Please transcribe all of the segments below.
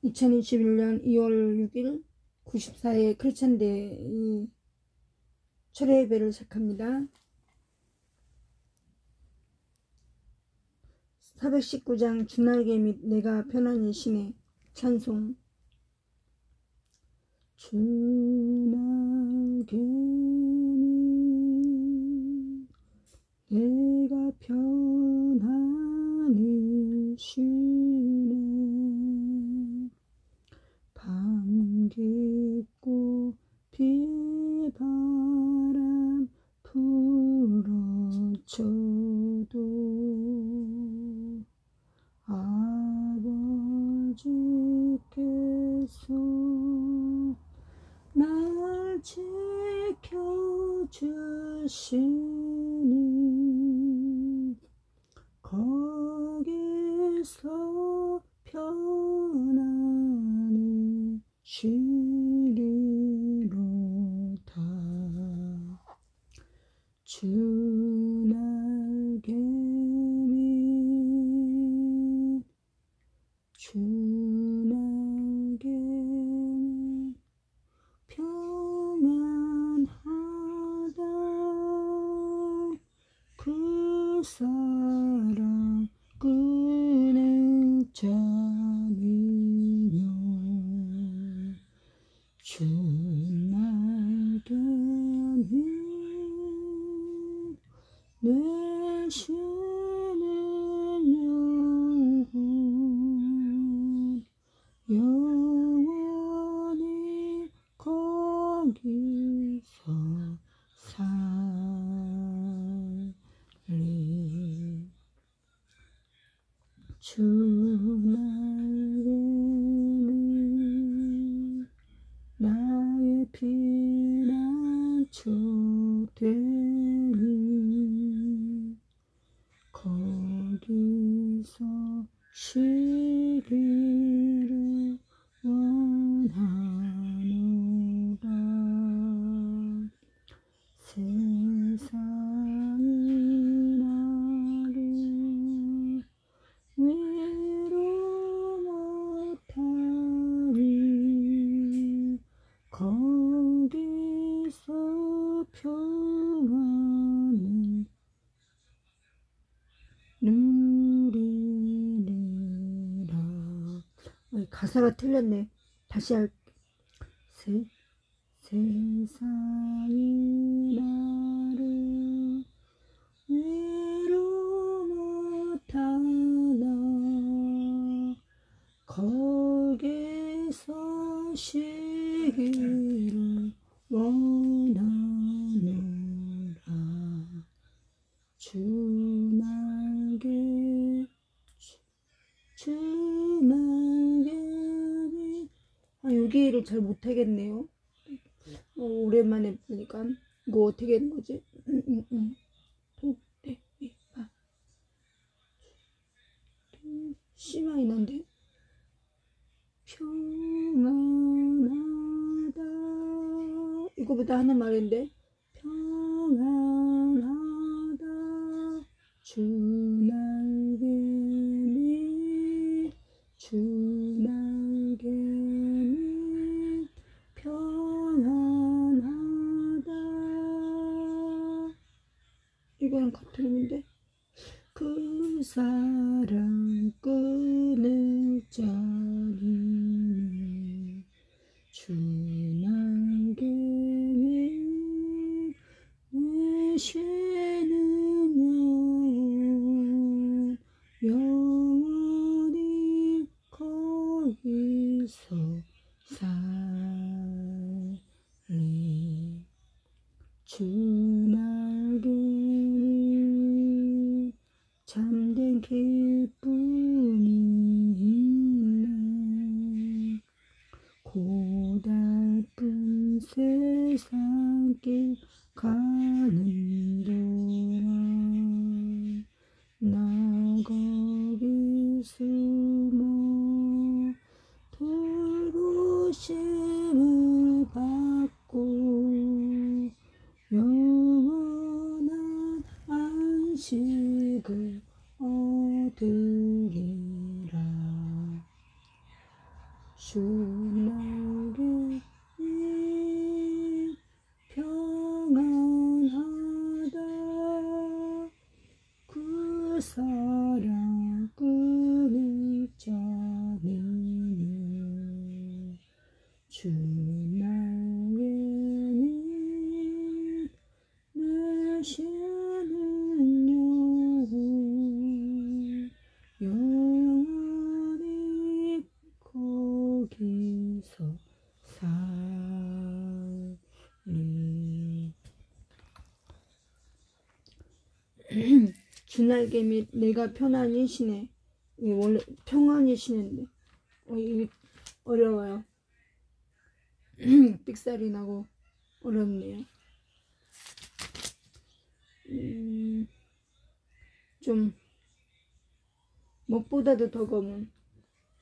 2021년 2월 6일 94회 크리스찬대 철회 예배를 시작합니다. 419장 주날개 및 내가 편안히 쉬네. 찬송. 주날개 및 내가 편안히 쉬네. 밤 깊고 비바람 불어쳐도 아버지께서 날 지켜주시니 거기서 편안히 쉬리로다. 주날개 및 주날개 및 평안하다. 그 사랑 끄는 자니요. 주날개 및 내 쉬는 영혼 영원히 거기서 살리. 주날개는 나의 피난처 되니 거기서 쉬기를 원하노라. 세상이 나를 위로 못하니 거기서 평안을 누리리라. 가사가 틀렸네. 다시 할게. 세상이 나를 위로 못하나 거기서 쉬기를 원하노라. 주날개 여기를 잘 못하겠네요. 오랜만에 보니까 이거 어떻게 하는 거지? C 마이너인데 평안하다 이거보다 하는 말인데 평안하다. 주날개 및 주날개 및 평안하다. 이거랑 같은 의미인데 그 사랑 끄는 자니 주날개 및 내 쉬는 영혼 영원히 거기서 살리. 주날개는 잠든 기쁨이 있네. 고달픈 세상길 가는 동안 나 거기 숨어 돌보심을 받고 영원한 안식을 얻으리라. 주 나에게 평안하다 그 사랑 끊이지 않으니 주 나에게는 내시는 영원히 거기서 살리. 주날개 및 내가 편안히 쉬네. 이게 원래 평안히 쉬는데 이게 어려워요. 삑살이 나고 어렵네요. 좀 먹보다도 더 검은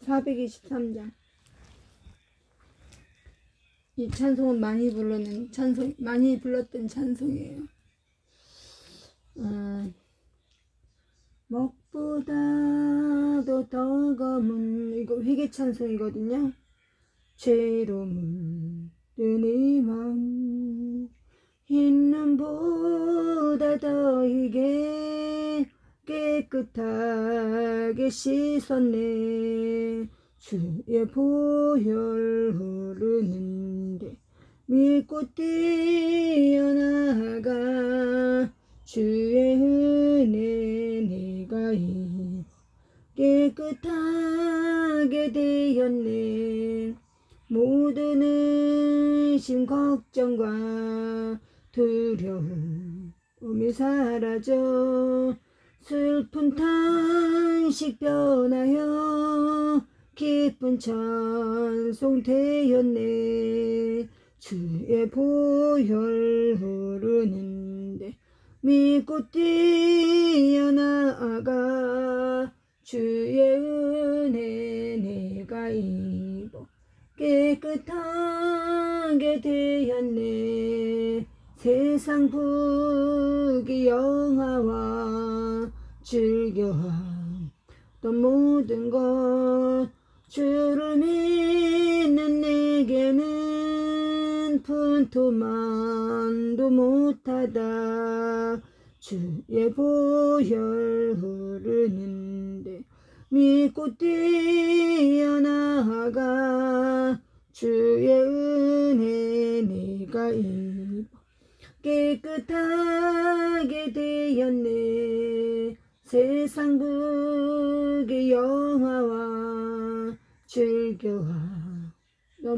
423장. 이 찬송은 많이 불렀던 찬송이에요. 먹보다도 더 검은, 이거 회개 찬송이거든요. 죄로 물든 이 맘 흰 눈보다 더 이게 깨끗하게 씻었네. 주의 보혈 흐르는데 믿고 뛰어나가 주의 은혜 내가 깨끗하게 되었네. 모든 의심 걱정과 두려움이 사라져 슬픈 탄식 변하여 기쁜 찬송 되었네. 주의 보혈 흐르는데 믿고 뛰어나가 주의 은혜 내가 입어 깨끗하게 되었네. 세상 부귀 영화와 즐겨하던 모든 것 주를 믿는 내게는 분투만도 못하다. 주의 보혈 흐르는데 믿고 뛰어나가 주의 은혜 내가 입어 깨끗하게 되었네. 세상 부귀 영화와 즐겨하던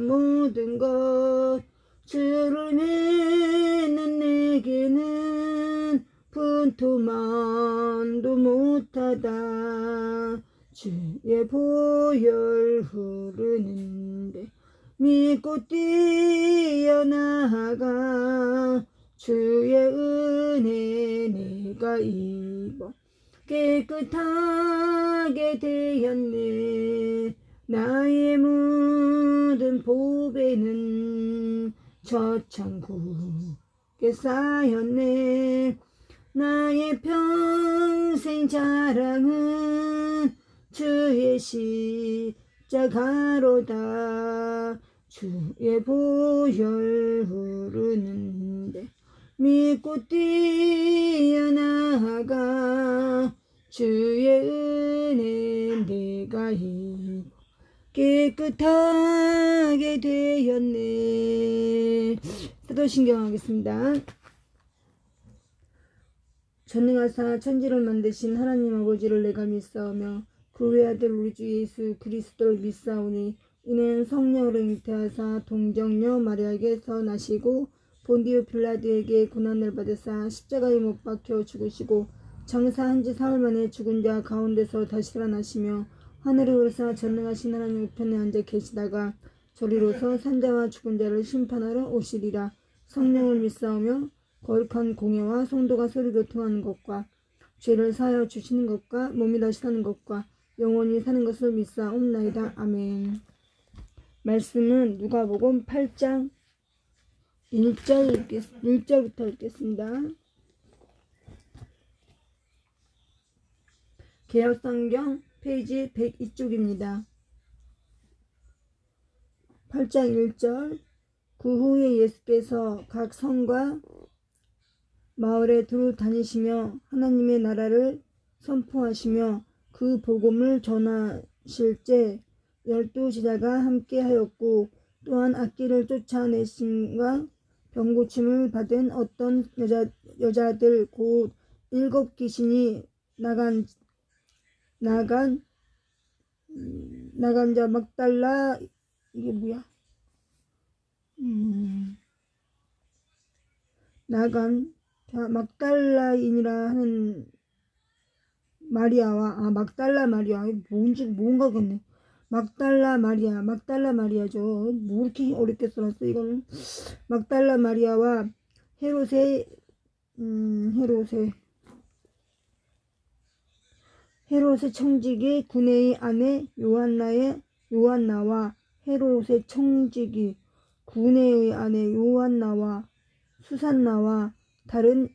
모든 것 주를 믿는 내게는 분투만도 못하다. 주의 보혈 흐르는데 믿고 뛰어나가 주의 은혜 내가 입어 깨끗하게 되었네. 나의 묻은 보배는 저천국에 쌓였네. 나의 평생 자랑은 주의 십자가로다. 주의 보혈 흐르는데 믿고 뛰어나가 주의 은혜 내가 입어 깨끗하게 되었네. 사도신경 하겠습니다. 전능하사 천지를 만드신 하나님 아버지를 내가 믿사오며 그 외아들 우리 주 예수 그리스도를 믿사오니 이는 성령으로 잉태하사 동정녀 마리아에게서 나시고 본디오 빌라도에게 고난을 받으사 십자가에 못 박혀 죽으시고 장사한 지 사흘 만에 죽은 자 가운데서 다시 살아나시며 하늘에 오르사 전능하신 하나님 우편에 앉아 계시다가 저리로서 산자와 죽은 자를 심판하러 오시리라. 성령을 믿사오며 거룩한 공예와 성도가 소리 교통하는 것과 죄를 사하여 주시는 것과 몸이 다시 사는 것과 영원히 사는 것을 믿사옵나이다. 아멘. 말씀은 누가복음 8장 1절부터 읽겠습니다. 개역성경 페이지 102쪽입니다. 8장 1절. 그 후에 예수께서 각 성과 마을에 두루 다니시며 하나님의 나라를 선포하시며 그 복음을 전하실때 12 제자가 함께 하였고, 또한 악기를 쫓아내심과 병고침을 받은 어떤 여자들 곧 7 귀신이 나간 자 막달라, 이게 뭐야? 막달라인이라 하는 마리아와, 막달라 마리아, 뭔가겠네. 막달라 마리아죠. 뭐 이렇게 어렵게 써놨어, 이거는. 막달라 마리아와 헤롯의 청지기 구네의 아내 요한나와 헤롯의 청지기 구네의 아내 요한나와 수산나와 다른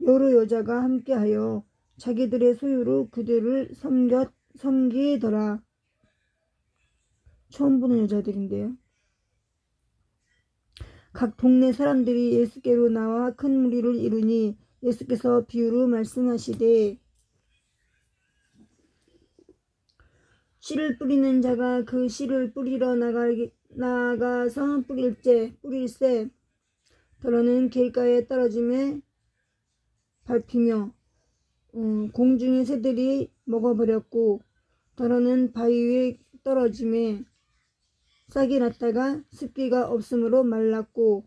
여러 여자가 함께하여 자기들의 소유로 그들을 섬기더라. 처음 보는 여자들인데요. 각 동네 사람들이 예수께로 나와 큰 무리를 이루니 예수께서 비유로 말씀하시되, 씨를 뿌리는 자가 그 씨를 뿌리러 나가서 뿌릴새 더러는 길가에 떨어짐에 밟히며 공중의 새들이 먹어버렸고, 더러는 바위 위에 떨어짐에 싹이 났다가 습기가 없으므로 말랐고,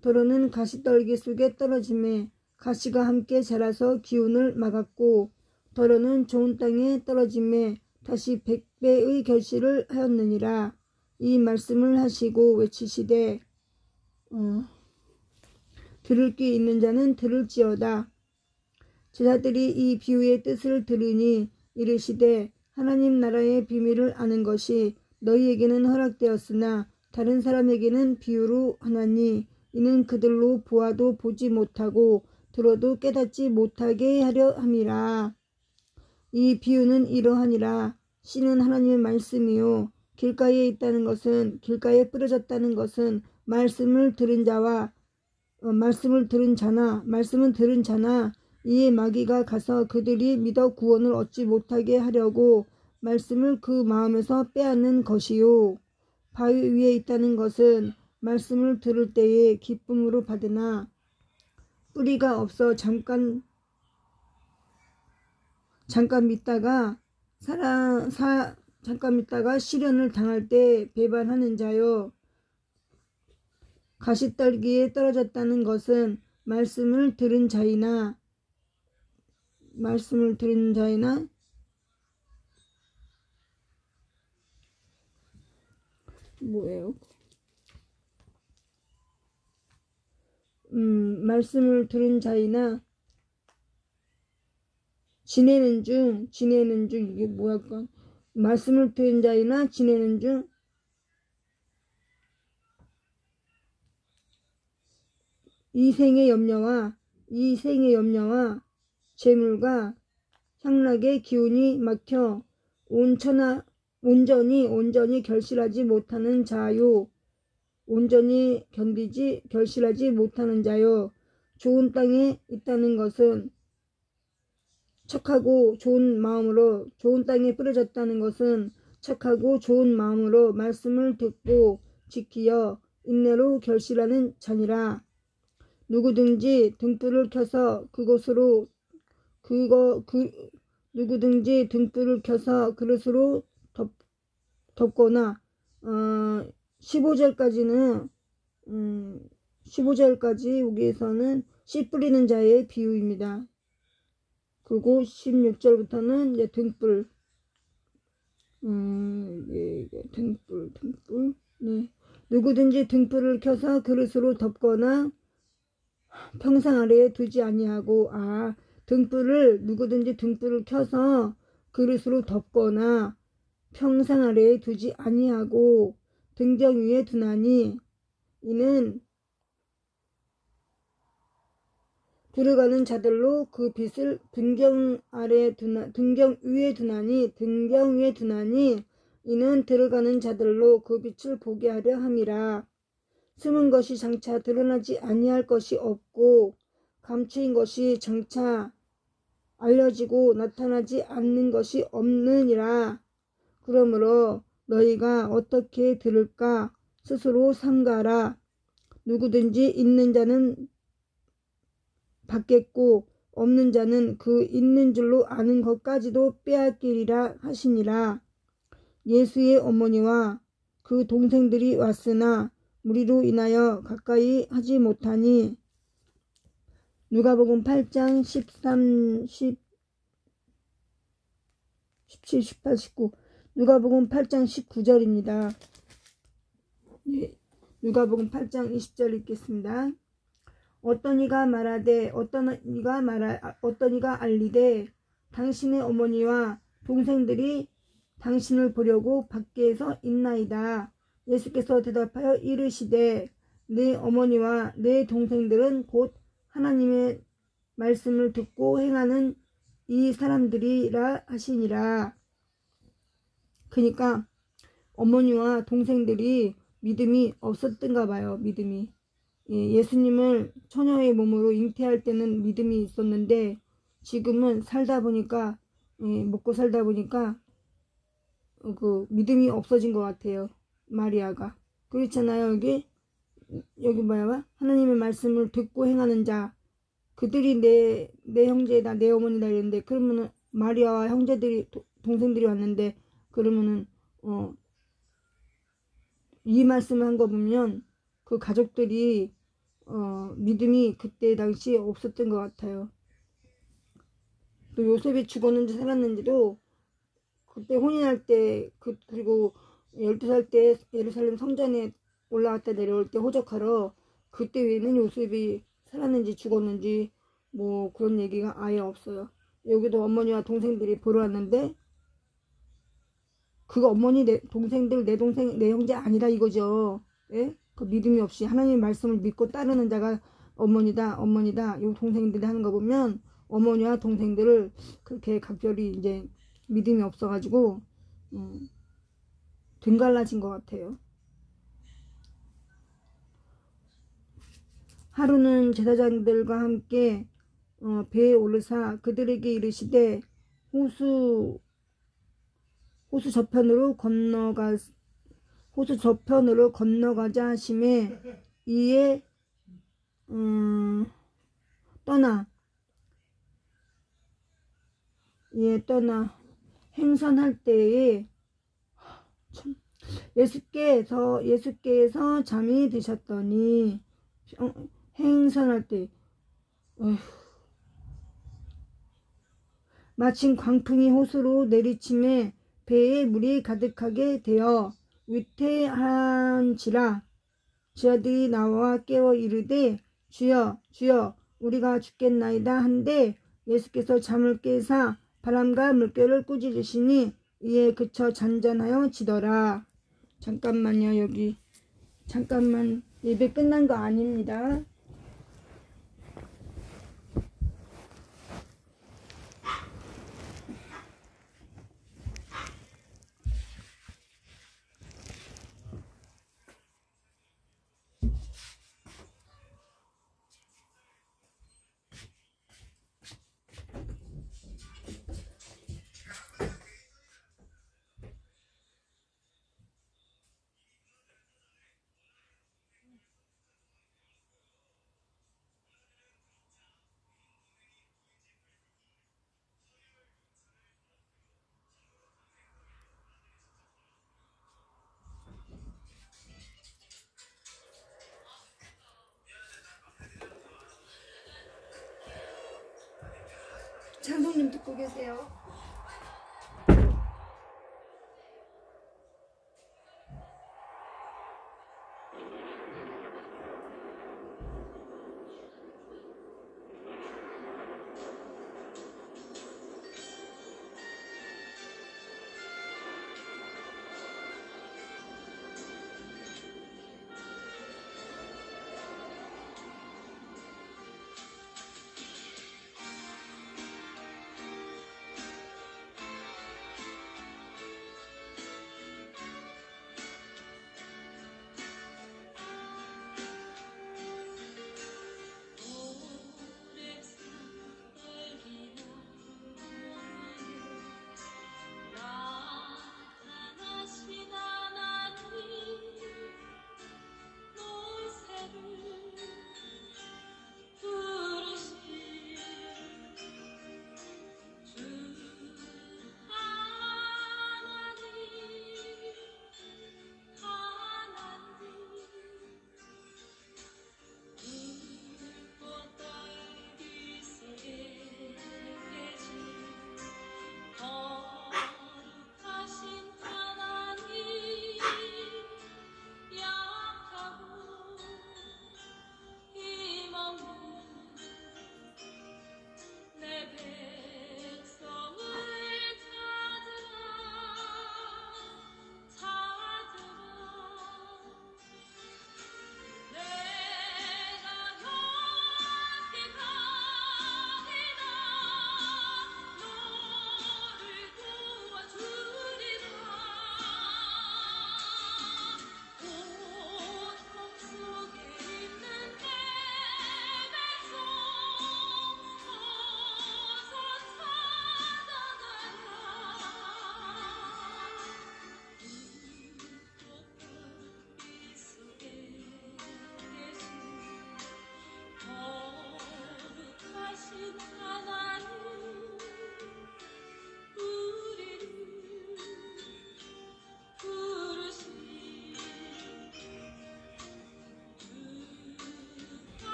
더러는 가시떨기 속에 떨어짐에 가시가 함께 자라서 기운을 막았고, 더러는 좋은 땅에 떨어짐에 다시 100배의 결실을 하였느니라. 이 말씀을 하시고 외치시되, 들을 귀 있는 자는 들을지어다. 제자들이 이 비유의 뜻을 들으니 이르시되, 하나님 나라의 비밀을 아는 것이 너희에게는 허락되었으나 다른 사람에게는 비유로 하나니, 이는 그들로 보아도 보지 못하고 들어도 깨닫지 못하게 하려 함이라. 이 비유는 이러하니라. 씨는 하나님의 말씀이요, 길가에 있다는 것은, 길가에 뿌려졌다는 것은 말씀을 들은 자나 이에 마귀가 가서 그들이 믿어 구원을 얻지 못하게 하려고 말씀을 그 마음에서 빼앗는 것이요, 바위 위에 있다는 것은 말씀을 들을 때에 기쁨으로 받으나 뿌리가 없어 잠깐 믿다가 시련을 당할 때 배반하는 자요, 가시떨기에 떨어졌다는 것은 말씀을 들은 자이나 뭐예요? 말씀을 들은 자이나 지내는 중 이게 뭐랄까? 말씀을 들은 자이나 지내는 중 이 생의 염려와 재물과 향락의 기운이 막혀 온전히 결실하지 못하는 자요, 결실하지 못하는 자요. 좋은 땅에 있다는 것은 착하고 좋은 땅에 뿌려졌다는 것은 착하고 좋은 마음으로 말씀을 듣고 지키어 인내로 결실하는 자니라. 누구든지 등불을 켜서 그릇으로 덮거나 15절까지 여기에서는 씨 뿌리는 자의 비유입니다. 그리고 16절부터는 이제 등불, 네. 누구든지 등불을 켜서 그릇으로 덮거나 평상 아래에 두지 아니하고, 누구든지 등불을 켜서 그릇으로 덮거나 평상 아래에 두지 아니하고 등경 위에 두나니, 이는 들어가는 자들로 그 빛을 등경 위에 두나니 이는 들어가는 자들로 그 빛을 보게 하려 함이라. 숨은 것이 장차 드러나지 아니할 것이 없고 감추인 것이 장차 알려지고 나타나지 않는 것이 없느니라. 그러므로 너희가 어떻게 들을까 스스로 삼가라. 누구든지 있는 자는 받겠고 없는 자는 그 있는 줄로 아는 것까지도 빼앗기리라 하시니라. 예수의 어머니와 그 동생들이 왔으나 무리로 인하여 가까이 하지 못하니. 누가복음 8장 13, 17, 18, 19 누가복음 8장 19절입니다. 누가복음 8장 20절 읽겠습니다. 어떤 이가 말하되 어떤 이가 알리되 당신의 어머니와 동생들이 당신을 보려고 밖에서 있나이다. 예수께서 대답하여 이르시되 내 어머니와 내 동생들은 곧 하나님의 말씀을 듣고 행하는 이 사람들이라 하시니라. 그러니까 어머니와 동생들이 믿음이 없었던가 봐요. 믿음이. 예수님을 처녀의 몸으로 잉태할 때는 믿음이 있었는데 지금은 살다 보니까 먹고 살다 보니까 그 믿음이 없어진 것 같아요. 마리아가. 그렇잖아요. 여기 뭐야? 하나님의 말씀을 듣고 행하는 자. 그들이 내 형제다, 내 어머니다 이랬는데 그러면은 마리아와 형제들이 동생들이 왔는데 그러면은 이 말씀을 한 거 보면 그 가족들이 믿음이 그때 당시 없었던 것 같아요. 또 요셉이 죽었는지 살았는지도 그때 혼인할 때 그리고 12살 때 예루살렘 성전에 올라갔다 내려올 때 호적하러 그때 외에는 요셉이 살았는지 죽었는지 뭐 그런 얘기가 아예 없어요. 여기도 어머니와 동생들이 보러 왔는데 그거 어머니 내 동생들 내 동생 내 형제 아니라 이거죠. 예? 그 믿음이 없이 하나님의 말씀을 믿고 따르는 자가 어머니다 요 동생들이 하는 거 보면 어머니와 동생들을 그렇게 각별히 이제 믿음이 없어가지고 등 갈라진 것 같아요. 하루는 제사장들과 함께 배에 오르사 그들에게 이르시되 호수 저편으로 건너가자 하심에 이에 떠나 행선할 때에 예수께서 잠이 드셨더니 행선할 때 마침 광풍이 호수로 내리침에 배에 물이 가득하게 되어 위태한지라. 저들이 나와 깨워 이르되 주여 주여 우리가 죽겠나이다 한데 예수께서 잠을 깨사 바람과 물결을 꾸짖으시니 이에 그쳐 잔잔하여 지더라. 잠깐만요. 여기 잠깐만 예배 끝난 거 아닙니다. 찬송님 듣고 계세요?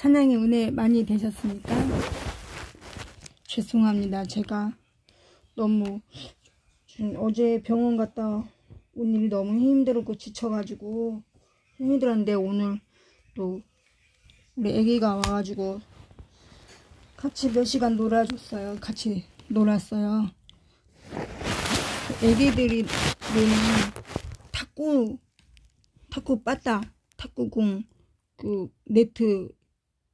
찬양의 은혜 많이 되셨습니까? 죄송합니다. 제가 너무 어제 병원 갔다 온 일이 너무 힘들고 지쳐가지고 힘들었는데 오늘 또 우리 애기가 와가지고 같이 몇 시간 놀아줬어요. 같이 놀았어요. 애기들이 노는 탁구 빠따, 탁구공, 그 네트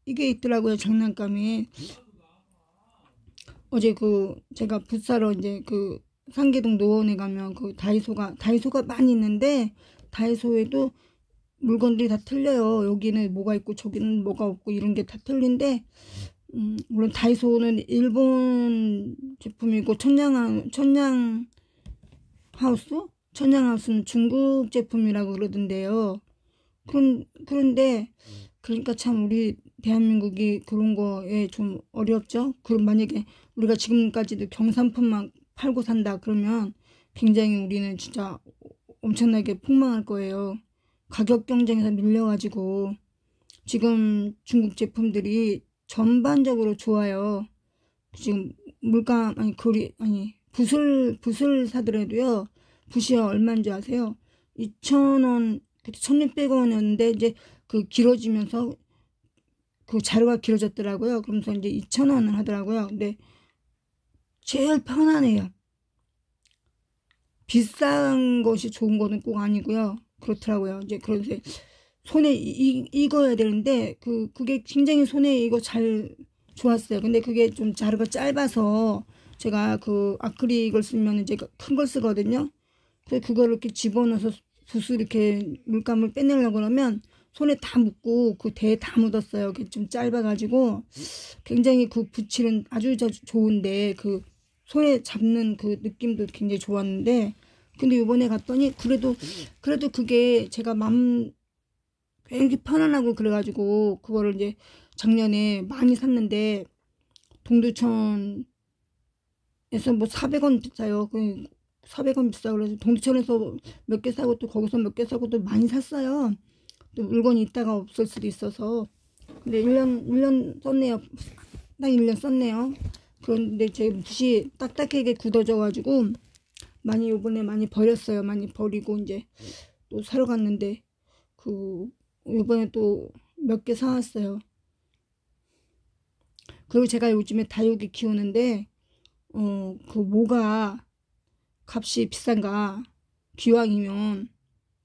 이게 있더라고요. 장난감이. 어제 제가 풋사러 이제 상계동 노원에 가면 다이소가 많이 있는데 다이소에도 물건들이 다 틀려요. 여기는 뭐가 있고 저기는 뭐가 없고 이런 게 다 틀린데 물론 다이소는 일본 제품이고 천냥하우스는 중국 제품이라고 그러던데요. 그런데 그러니까 참 우리 대한민국이 그런 거에 좀 어렵죠. 그럼 만약에 우리가 지금까지도 경산품만 팔고 산다 그러면 굉장히 우리는 진짜 엄청나게 폭망할 거예요. 가격 경쟁에서 밀려가지고 지금 중국 제품들이 전반적으로 좋아요. 지금 물감 붓을 사더라도요. 붓이 얼마인 줄 아세요? 2,000원, 1,600원이었는데 이제 길어지면서 자루가 길어졌더라고요. 그러면서 이제 2,000원을 하더라고요. 근데 제일 편하네요. 비싼 것이 좋은 거는 꼭 아니고요. 그렇더라고요. 이제 그래서 손에 익어야 되는데 그게 굉장히 손에 이거 잘 좋았어요. 근데 그게 좀 자루가 짧아서 제가 아크릴을 쓰면 이제 큰 걸 쓰거든요. 그래서 그거를 이렇게 집어넣어서 붓을 이렇게 물감을 빼내려고 그러면 손에 다 묻고 대에 다 묻었어요. 그게 좀 짧아가지고 굉장히 붓질은 아주 좋은데 손에 잡는 느낌도 굉장히 좋았는데 근데 이번에 갔더니 그래도 그게 제가 굉장히 편안하고 그래가지고 그거를 이제 작년에 많이 샀는데 동두천에서 뭐 400원 비싸요. 400원 비싸. 그래서 동두천에서 몇 개 사고 또 거기서 몇 개 사고 또 많이 샀어요. 또 물건이 있다가 없을 수도 있어서. 근데 1년 썼네요. 딱 1년 썼네요. 그런데 제 붓이 딱딱하게 굳어져가지고 요번에 많이 버렸어요. 많이 버리고 이제 또 사러 갔는데 요번에 또 몇 개 사왔어요. 그리고 제가 요즘에 다육이 키우는데 뭐가 값이 비싼가 기왕이면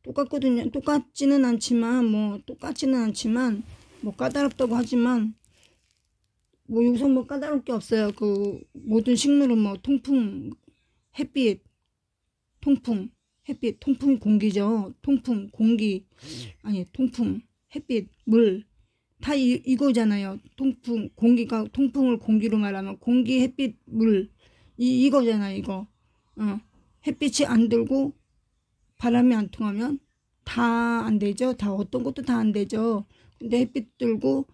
똑같지는 않지만 뭐 까다롭다고 하지만 뭐 여기서 뭐 까다로울 게 없어요. 모든 식물은 뭐 통풍, 햇빛, 통풍이 공기죠. 통풍, 공기, 통풍, 햇빛, 물 다 이거잖아요. 통풍을 공기로 말하면 공기, 햇빛, 물 이거잖아요. 이거. 햇빛이 안 들고 바람이 안 통하면 다 안 되죠. 다 어떤 것도 다 안 되죠. 근데 햇빛 들고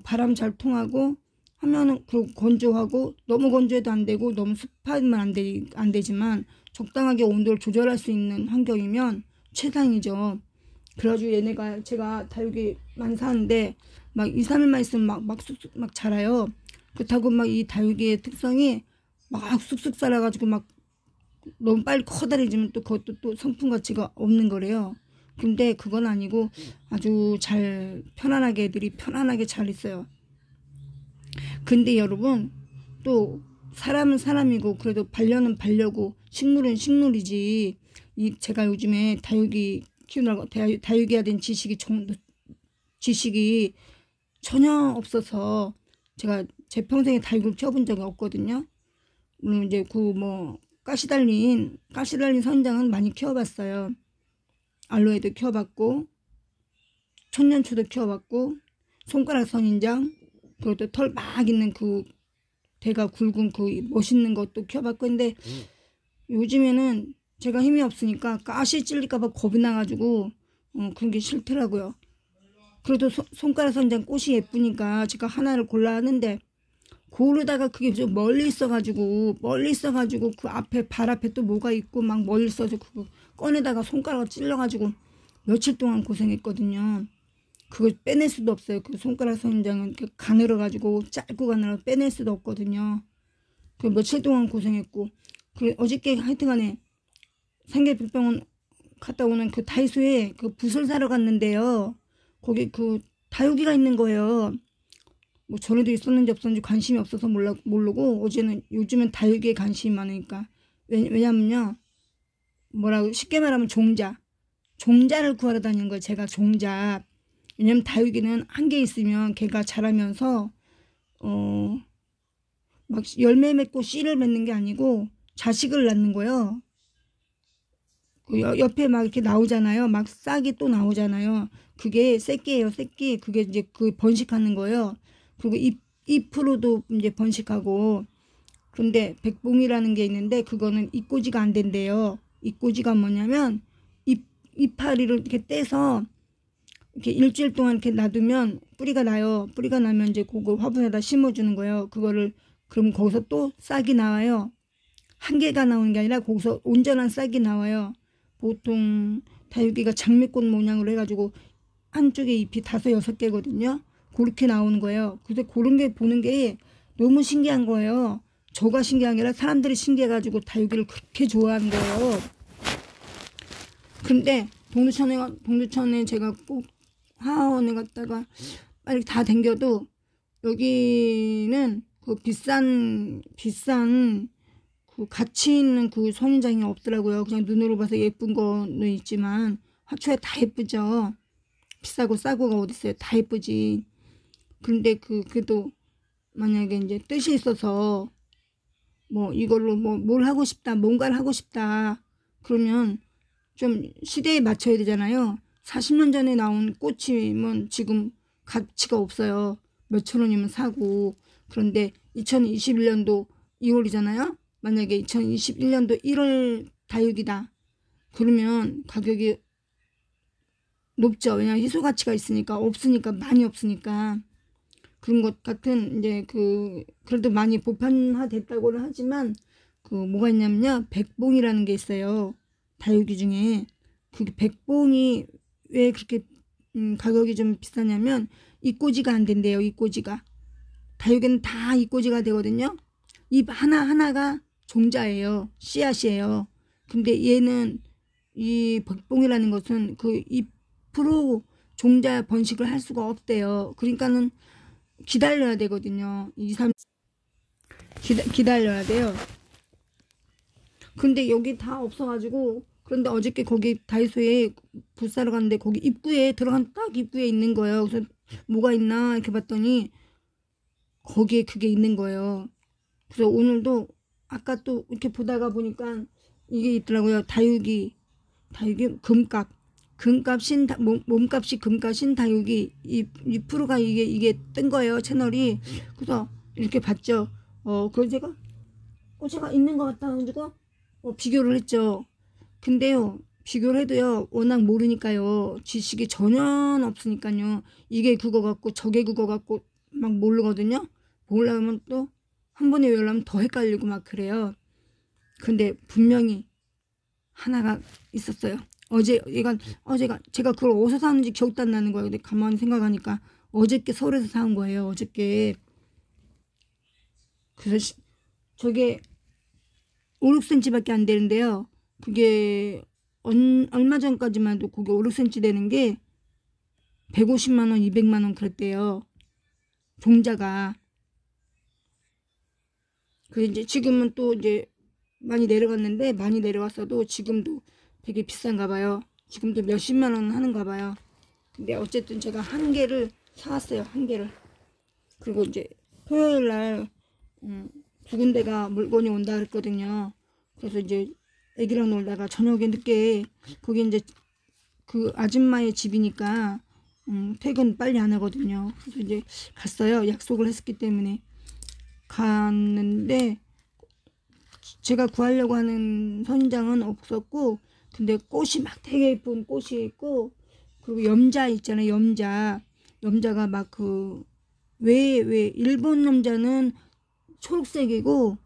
바람 잘 통하고 하면은 건조하고 너무 건조해도 안 되고 너무 습하면 안 되지만 적당하게 온도를 조절할 수 있는 환경이면 최상이죠. 그래가지고 얘네가 제가 다육이만 사는데 막 2, 3일만 있으면 막 자라요. 그렇다고 막 이 다육이의 특성이 막 쑥쑥 자라가지고 막 너무 빨리 커다래지면 또 그것도 또 성품 가치가 없는 거래요. 근데 그건 아니고 아주 편안하게 애들이 편안하게 잘 있어요. 근데 여러분 또 사람은 사람이고 그래도 반려는 반려고 식물은 식물이지. 제가 요즘에 다육이 키우느라고 다육이에 대한 지식이 전혀 없어서 제가 제 평생에 다육이를 키워본 적이 없거든요. 물론 이제 가시 달린 선장은 많이 키워봤어요. 알로에도 키워봤고 천년초도 키워봤고 손가락 선인장 그리고 털 막 있는 대가 굵은 멋있는 것도 키워봤고 근데 요즘에는 제가 힘이 없으니까 가시 찔릴까봐 겁이 나가지고 그런 게 싫더라고요. 그래도 손가락 선인장 꽃이 예쁘니까 제가 하나를 골라왔는데 고르다가 그게 좀 멀리 있어가지고 발 앞에 또 뭐가 있고 막 멀리 있어서 그거 꺼내다가 손가락을 찔러가지고 며칠 동안 고생했거든요. 그걸 빼낼 수도 없어요. 그 손가락 선인장은 가늘어 가지고 짧고 가늘어 빼낼 수도 없거든요. 그 며칠 동안 고생했고, 그 어저께 하여튼간에 상계병원 갔다 오는 그 다이소에 그 붓을 사러 갔는데요. 거기 그 다육이가 있는 거예요. 뭐 전에도 있었는지 없었는지 관심이 없어서 모르고 어제는 요즘은 다육이에 관심이 많으니까. 왜냐면요, 뭐라고 쉽게 말하면 종자를 구하러 다니는 거예요. 제가 종자. 왜냐면 다육이는 한 개 있으면 걔가 자라면서 막 열매 맺고 씨를 맺는 게 아니고 자식을 낳는 거예요. 그 옆에 막 이렇게 나오잖아요. 막 싹이 또 나오잖아요. 그게 새끼예요, 새끼. 그게 이제 그 번식하는 거예요. 그리고 잎으로도 이제 번식하고. 그런데 백봉이라는 게 있는데 그거는 입꼬지가 안 된대요. 입꼬지가 뭐냐면 이파리를 이렇게 떼서 이렇게 일주일 동안 이렇게 놔두면 뿌리가 나요. 뿌리가 나면 이제 그거 화분에다 심어주는 거예요. 그럼 거기서 또 싹이 나와요. 한 개가 나오는 게 아니라 거기서 온전한 싹이 나와요. 보통 다육이가 장미꽃 모양으로 해가지고 한쪽에 잎이 5, 6개거든요. 그렇게 나오는 거예요. 그래서 그런 게 보는 게 너무 신기한 거예요. 저가 신기한 게 아니라 사람들이 신기해가지고 다육이를 그렇게 좋아하는 거예요. 근데 동두천에 제가 꼭 하원에 갔다가 빨리 다 댕겨도 여기는 그 비싼 그 가치 있는 그 선인장이 없더라고요. 그냥 눈으로 봐서 예쁜 거는 있지만 화초에 다 예쁘죠. 비싸고 싸고가 어딨어요. 다 예쁘지. 근데 그래도 만약에 이제 뜻이 있어서 뭐 이걸로 뭘 하고 싶다, 뭔가를 하고 싶다, 그러면 좀 시대에 맞춰야 되잖아요. 40년 전에 나온 꽃이면 지금 가치가 없어요. 몇천 원이면 사고. 그런데 2021년도 2월이잖아요. 만약에 2021년도 1월 다육이다. 그러면 가격이 높죠. 왜냐하면 희소 가치가 있으니까, 없으니까, 많이 없으니까. 그런 것 같은, 이제 그래도 많이 보편화됐다고는 하지만, 뭐가 있냐면요. 백봉이라는 게 있어요. 다육이 중에. 그 백봉이 왜 그렇게, 가격이 좀 비싸냐면, 입꼬지가 안 된대요. 입꼬지가. 다육이는 다 입꼬지가 되거든요. 잎 하나하나가 종자예요. 씨앗이에요. 근데 얘는, 이 백봉이라는 것은 그 잎으로 종자 번식을 할 수가 없대요. 그러니까는 기다려야 되거든요. 2, 3 기다려야 돼요. 근데 여기 다 없어가지고, 그런데 어저께 거기 다이소에 붓 사러 갔는데 거기 입구에 들어간 딱 입구에 있는 거예요. 그래서 뭐가 있나 이렇게 봤더니 거기에 그게 있는 거예요. 그래서 오늘도 아까 또 이렇게 보다가 보니까 이게 있더라고요. 다육이 몸값이 금값인 다육이 이 프로가 이게 뜬 거예요. 채널이. 그래서 이렇게 봤죠. 그걸 제가 있는 것 같아가지고 비교를 했죠. 근데요, 비교를 해도요, 워낙 모르니까요, 지식이 전혀 없으니까요, 이게 그거 같고 저게 그거 같고 막 모르거든요. 모르려면 또 한 번에 외우려면 더 헷갈리고 막 그래요. 근데 분명히 하나가 있었어요. 제가 그걸 어디서 사는지 기억도 안 나는 거예요. 근데 가만히 생각하니까 어저께 서울에서 사온 거예요. 어저께. 그래서 저게 5, 6cm밖에 안 되는데요. 그게 얼마 전까지만 해도 그게 5, 6cm 되는 게 150만 원, 200만 원 그랬대요. 종자가. 이제 지금은 또 이제 많이 내려갔는데, 많이 내려갔어도 지금도 되게 비싼가 봐요. 지금도 몇십만 원 하는가 봐요. 근데 어쨌든 제가 한 개를 사왔어요. 한 개를. 그리고 이제 토요일 날 두 군데가 물건이 온다 그랬거든요. 그래서 이제 애기랑 놀다가 저녁에 늦게, 거기 이제 그 아줌마의 집이니까 퇴근 빨리 안 하거든요. 그래서 이제 갔어요. 약속을 했기 때문에 갔는데, 제가 구하려고 하는 선인장은 없었고, 근데 꽃이 막 되게 예쁜 꽃이 있고, 그리고 염자 있잖아요. 염자가 막 왜 일본 염자는 초록색이고,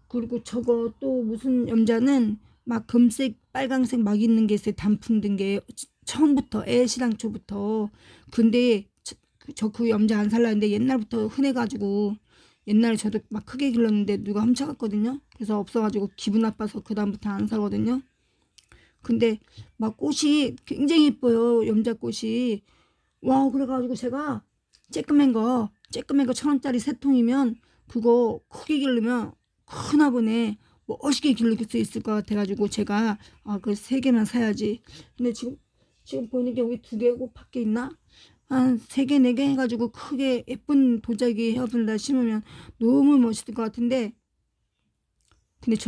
그리고 저거 또 무슨 염자는 막 금색, 빨강색 막 있는 게 있어요. 단풍 든 게. 처음부터 애시당초부터. 근데 저 그 염자 안 살라 했는데 옛날부터 흔해가지고 옛날에 저도 막 크게 길렀는데 누가 훔쳐갔거든요. 그래서 없어가지고 기분 나빠서 그 다음부터 안 사거든요. 근데 막 꽃이 굉장히 예뻐요. 염자꽃이. 와, 그래가지고 제가 쬐끄맨 거 1,000원짜리 3통이면 그거 크게 기르면 크나 보네. 멋있게 기를 수 있을 것 같아가지고 제가 그 3개만 사야지. 근데 지금 보이는 게 여기 2개고 밖에 있나? 한 3개, 4개 해가지고 크게 예쁜 도자기 헤어블라 심으면 너무 멋있을 것 같은데, 근데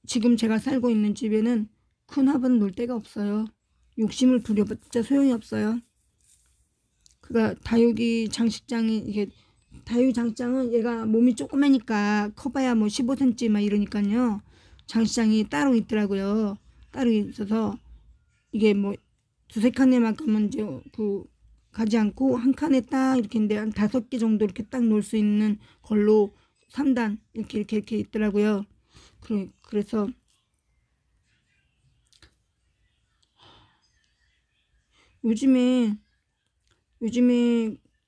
지금 제가 살고 있는 집에는 큰 화분 놓을 데가 없어요. 욕심을 부려봤자 소용이 없어요. 그니까 다육이 장식장이, 이게 다육이 장식장은 얘가 몸이 조그마니까 커봐야 뭐 15cm 막 이러니까요. 장식장이 따로 있더라고요. 따로 있어서 이게 뭐 2-3칸에만큼은 이제 가지 않고 한 칸에 딱 이렇게 있는데 한 5개 정도 이렇게 딱 놓을 수 있는 걸로 3단 이렇게 있더라고요. 그래서 요즘에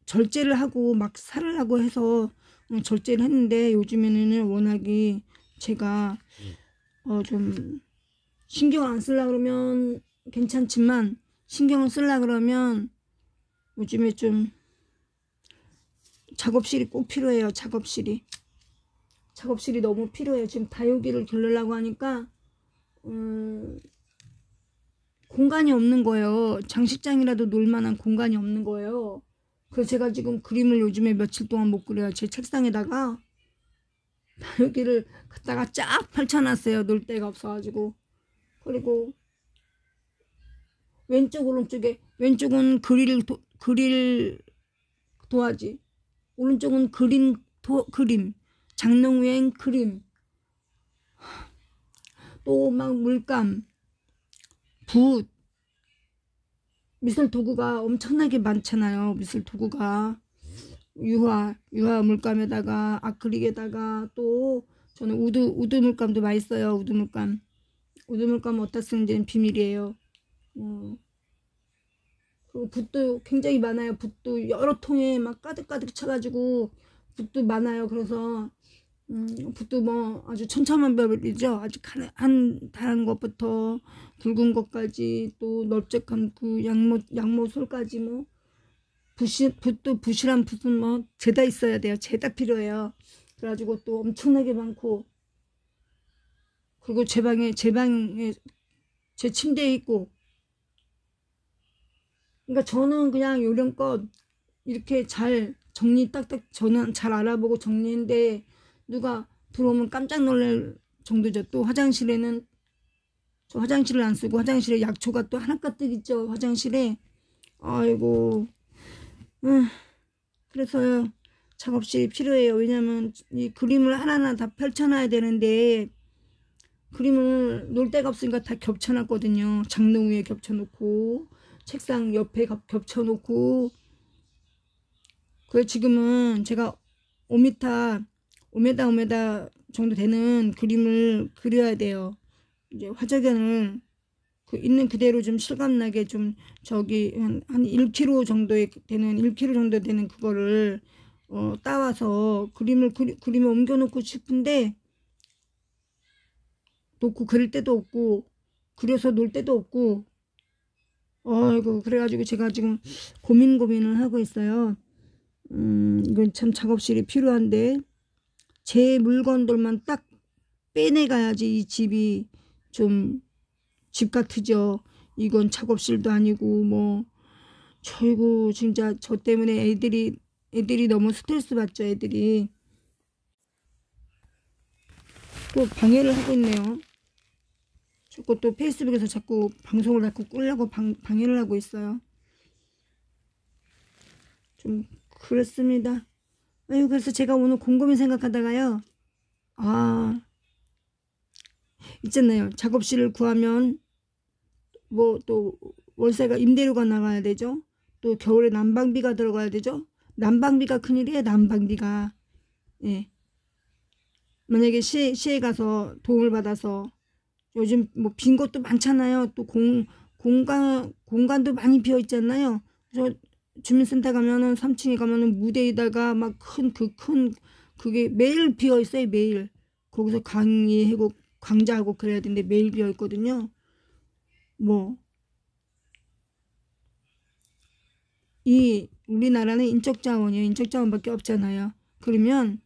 절제를 하고 막 살으려고 해서 절제를 했는데, 요즘에는 워낙에 제가 좀 신경을 안 쓰려고 그러면 괜찮지만 신경을 쓰려고 그러면 요즘에 좀 작업실이 꼭 필요해요. 작업실이 너무 필요해요. 지금 다육이를 기르려고 하니까 공간이 없는 거예요. 장식장이라도 놀 만한 공간이 없는 거예요. 그래서 제가 지금 그림을 요즘에 며칠 동안 못 그려요. 제 책상에다가 다육이를 갖다가 쫙 펼쳐놨어요. 놀 데가 없어가지고. 그리고 왼쪽은 그릴 도화지, 오른쪽은 그림, 장롱 그림, 또 막 물감, 붓, 미술 도구가 엄청나게 많잖아요. 미술 도구가 유화 물감에다가 아크릴에다가 또 저는 우드 물감도 많이 써요. 우드 물감 어디다 쓰는지는 비밀이에요. 그리고 붓도 굉장히 많아요. 붓도 여러 통에 막 가득 차가지고 붓도 많아요. 그래서 붓도 뭐 아주 천차만별이죠. 아주 다른 것부터 굵은 것까지 또 넓적한 그 양모솔까지 뭐 붓도 부실한 붓은 뭐 죄다 있어야 돼요. 죄다 필요해요. 그래가지고 또 엄청나게 많고, 그리고 제 방에 제 침대에 있고. 그러니까 저는 그냥 요령껏 이렇게 잘 정리 딱딱 저는 잘 알아보고 정리했는데 누가 들어오면 깜짝 놀랄 정도죠. 또 화장실에는 저 화장실을 안 쓰고 화장실에 약초가 또 하나 가득 있죠. 화장실에. 아이고. 그래서요. 작업실이 필요해요. 왜냐면 이 그림을 하나하나 다 펼쳐놔야 되는데 그림을 놓을 데가 없으니까 다 겹쳐놨거든요. 장롱 위에 겹쳐놓고 책상 옆에 겹쳐놓고. 그래서 지금은 제가 5m 정도 되는 그림을 그려야 돼요. 이제 화작연을 있는 그대로 좀 실감나게 좀 저기 한 1kg 정도 되는 그거를 따와서 그림을 옮겨놓고 싶은데 놓고 그릴 데도 없고 그려서 놀 데도 없고. 아이고, 그래가지고 제가 지금 고민을 하고 있어요. 이건 참 작업실이 필요한데 제 물건들만 딱 빼내가야지 이 집이 좀 집 같으죠. 이건 작업실도 아니고 뭐. 저이고 진짜 저 때문에 애들이 너무 스트레스 받죠. 애들이 또 방해를 하고 있네요. 자꾸 또 페이스북에서 자꾸 방송을 자꾸 끄려고 방해를 하고 있어요. 좀 그렇습니다. 아유, 그래서 제가 오늘 곰곰이 생각하다가요. 있잖아요. 작업실을 구하면 뭐 또 월세가 임대료가 나가야 되죠. 또 겨울에 난방비가 들어가야 되죠. 난방비가 큰일이에요. 난방비가. 예. 만약에 시에 가서 도움을 받아서 요즘 뭐 빈 것도 많잖아요. 또 공간도 많이 비어 있잖아요. 저 주민센터 가면은 3층에 가면은 무대에다가 막 그게 매일 비어 있어요. 매일 거기서 강의하고 강좌하고 그래야 되는데 매일 비어 있거든요. 뭐 이 우리나라는 인적 자원이에요. 인적 자원밖에 없잖아요. 그러면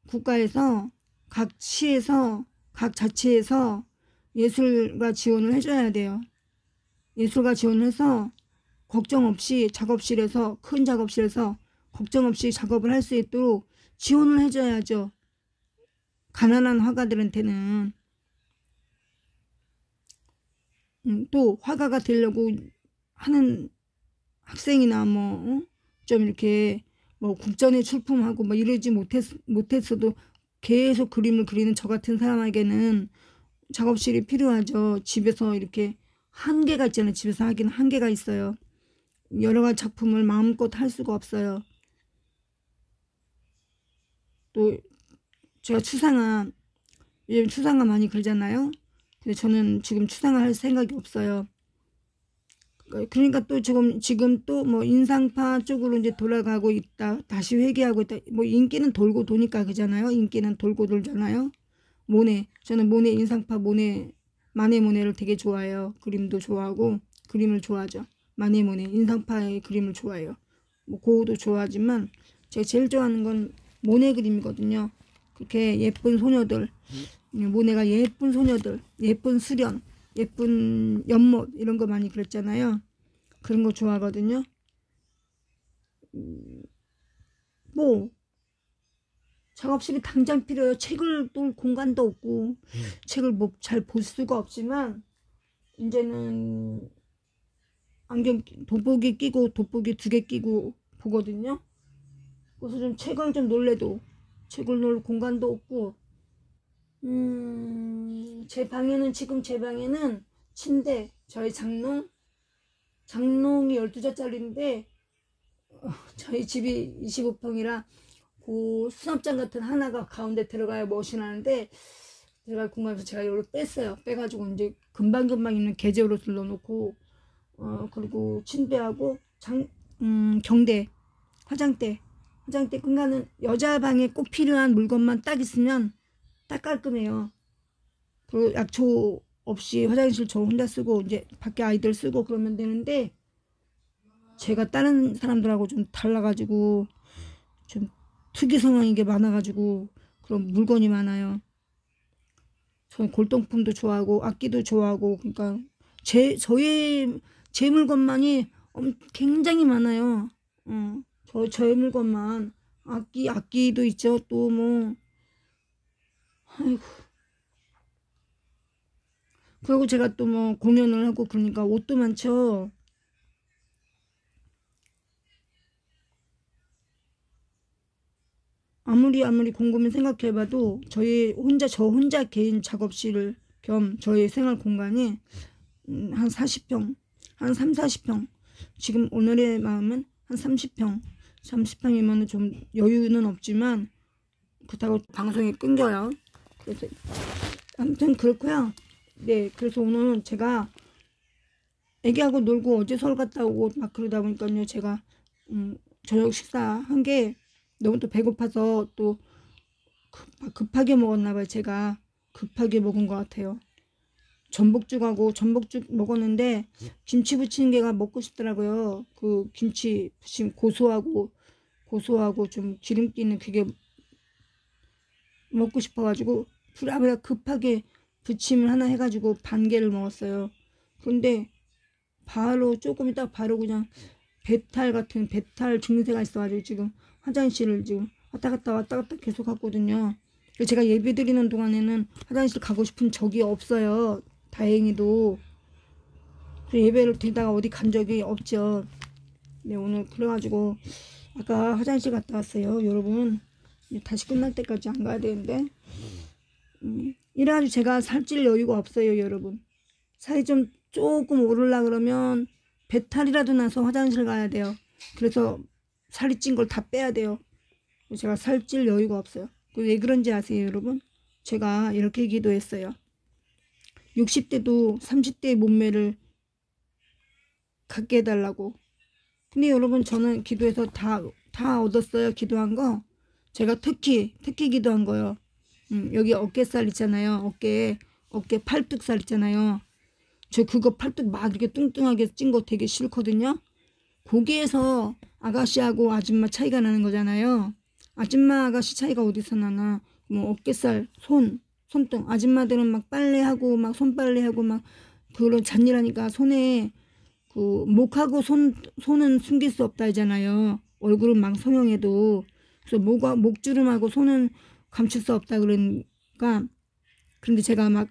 국가에서 각 시에서 각 자치에서 예술가 지원을 해줘야 돼요. 예술가 지원을 해서 걱정 없이 작업실에서 큰 작업실에서 걱정 없이 작업을 할 수 있도록 지원을 해줘야죠. 가난한 화가들한테는. 또 화가가 되려고 하는 학생이나 뭐 좀 이렇게 뭐 국전에 출품하고 뭐 이러지 못했어도 계속 그림을 그리는 저 같은 사람에게는 작업실이 필요하죠. 집에서 이렇게 한계가 있잖아요. 집에서 하기는 한계가 있어요. 여러 가지 작품을 마음껏 할 수가 없어요. 또 제가 요즘 추상화 많이 그러잖아요. 근데 저는 지금 추상화 할 생각이 없어요. 그러니까 또 지금 또 뭐 인상파 쪽으로 이제 돌아가고 있다. 다시 회귀하고 있다. 뭐 인기는 돌고 도니까 그잖아요. 인기는 돌고 돌잖아요. 저는 모네 인상파 마네 모네를 되게 좋아해요. 그림도 좋아하고 그림을 좋아하죠. 마네 모네 인상파의 그림을 좋아해요. 뭐 고흐도 좋아하지만 제가 제일 좋아하는 건 모네 그림이거든요. 그렇게 예쁜 소녀들, 모네가 예쁜 소녀들, 예쁜 수련, 예쁜 연못 이런 거 많이 그렸잖아요. 그런 거 좋아하거든요. 뭐 작업실이 당장 필요해요. 책을 볼 공간도 없고 책을 뭐 잘 볼 수가 없지만 이제는 돋보기 끼고 돋보기 2개 끼고 보거든요. 그래서 좀 책을 좀 놀래도 책을 놓을 공간도 없고 제 방에는 침대, 저희 장롱이 12자짜리인데 저희 집이 25평이라 그 수납장 같은 하나가 가운데 들어가야 멋이 나는데 들어갈 공간에서 제가 이걸 뺐어요. 빼가지고 이제 금방금방 있는 게재옷을 넣어놓고 그리고 침대하고 경대, 화장대 공간은 여자 방에 꼭 필요한 물건만 딱 있으면 딱 깔끔해요. 그리고 약초 없이 화장실 저 혼자 쓰고 이제 밖에 아이들 쓰고 그러면 되는데 제가 다른 사람들하고 좀 달라가지고 좀 특이 성향인 게 많아가지고 그런 물건이 많아요. 저는 골동품도 좋아하고 악기도 좋아하고 그러니까 제 물건만이 굉장히 많아요. 저의 물건만 악기도 있죠. 또 뭐 아이고. 그리고 제가 또 뭐 공연을 하고 그러니까 옷도 많죠. 아무리 곰곰이 생각해봐도 저 혼자 개인 작업실 겸 저의 생활 공간이 한 40평, 한 3, 40평. 지금 오늘의 마음은 한 30평이면 좀 여유는 없지만 그렇다고 방송이 끊겨요. 그래서 아무튼 그렇고요. 네, 그래서 오늘은 제가 애기하고 놀고 어제 서울 갔다 오고 막 그러다 보니까요. 제가 저녁 식사한 게 너무 또 배고파서 또 급하게 먹었나 봐요. 제가 급하게 먹은 것 같아요. 전복죽 먹었는데 김치 부치는 게가 먹고 싶더라고요. 그 김치 부침 고소하고 좀 기름기 있는 그게 먹고 싶어가지고 부랴부랴 급하게 부침을 하나 해가지고 반 개를 먹었어요. 그런데 바로 조금 있다 바로 그냥 배탈 증세가 있어가지고 지금 화장실을 지금 왔다 갔다 계속 갔거든요. 제가 예배 드리는 동안에는 화장실 가고 싶은 적이 없어요. 다행히도. 예배를 드리다가 어디 간 적이 없죠. 네, 오늘 그래가지고 아까 화장실 갔다 왔어요. 여러분 다시 끝날 때까지 안 가야 되는데 이래가지고 제가 살찔 여유가 없어요. 여러분 살이 좀 조금 오르려 그러면 배탈이라도 나서 화장실 가야 돼요. 그래서 살이 찐 걸 다 빼야 돼요. 제가 살찔 여유가 없어요. 왜 그런지 아세요, 여러분? 제가 이렇게 기도했어요. 60대도 30대의 몸매를 갖게 해달라고. 근데 여러분 저는 기도해서 다 얻었어요. 기도한 거. 제가 특히 기도한 거요. 여기 어깨살 있잖아요. 어깨 팔뚝살 있잖아요. 저 그거 팔뚝 막 이렇게 뚱뚱하게 찐 거 되게 싫거든요. 거기에서 아가씨하고 아줌마 차이가 나는 거잖아요. 아줌마 아가씨 차이가 어디서 나나. 뭐 어깨살, 손등. 아줌마들은 막 빨래하고 막 손빨래하고 막 그런 잔일하니까 손에 그 목하고 손은 숨길 수 없다 하잖아요. 얼굴은 막 소형해도. 그래서 목주름하고 손은 감출 수 없다 그러니까. 그런데 제가 막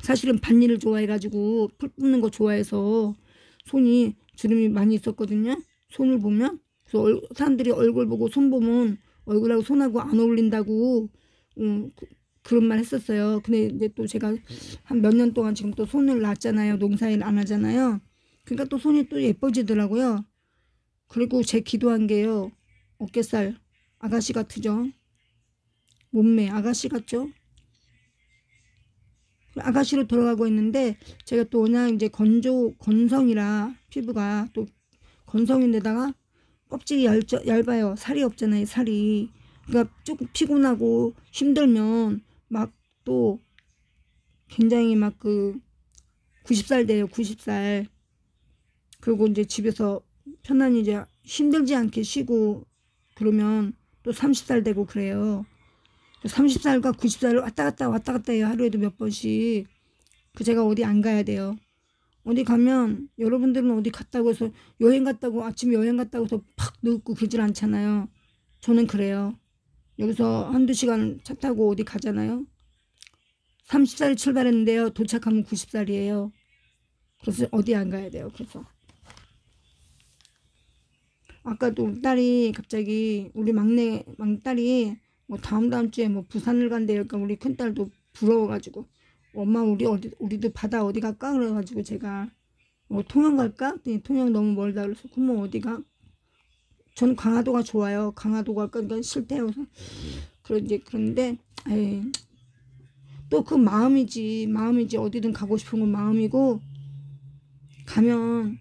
사실은 밭일을 좋아해가지고 풀 뽑는 거 좋아해서 손이 주름이 많이 있었거든요. 손을 보면. 그래서 사람들이 얼굴 보고 손 보면 얼굴하고 손하고 안 어울린다고 그런 말 했었어요. 근데 이제 또 제가 한 몇 년 동안 지금 또 손을 놨잖아요. 농사일 안 하잖아요. 그러니까 또 손이 또 예뻐지더라고요. 그리고 제 기도한 게요. 어깨살 아가씨 같으죠. 몸매 아가씨 같죠. 아가씨로 돌아가고 있는데 제가 또 워낙 이제 건성이라 피부가 또 건성인데다가 껍질이 얇아요. 살이 없잖아요. 살이. 그러니까 조금 피곤하고 힘들면 막 또 굉장히 막 90살 돼요. 90살. 그리고 이제 집에서 편안히 이제 힘들지 않게 쉬고 그러면 또 30살 되고 그래요. 30살과 90살을 왔다 갔다 해요. 하루에도 몇 번씩. 제가 어디 안 가야 돼요. 어디 가면 여러분들은 어디 갔다고 해서 여행 갔다고 아침에 여행 갔다고 해서 팍 늙고 그러질 않잖아요. 저는 그래요. 여기서 한두 시간 차 타고 어디 가잖아요. 30살에 출발했는데요. 도착하면 90살이에요. 그래서 어디 안 가야 돼요. 그래서 아까도 딸이 갑자기 우리 막딸이 뭐 다음 주에 뭐 부산을 간대요. 그러니까 우리 큰딸도 부러워가지고 엄마 우리도 바다 어디 갈까 그래가지고 제가 뭐 통영 갈까? 통영 너무 멀다 그래서 그럼 어디가? 전 강화도가 좋아요. 강화도 갈까? 그러니까 싫대요. 그런데 또 그 마음이지 어디든 가고 싶은 건 마음이고 가면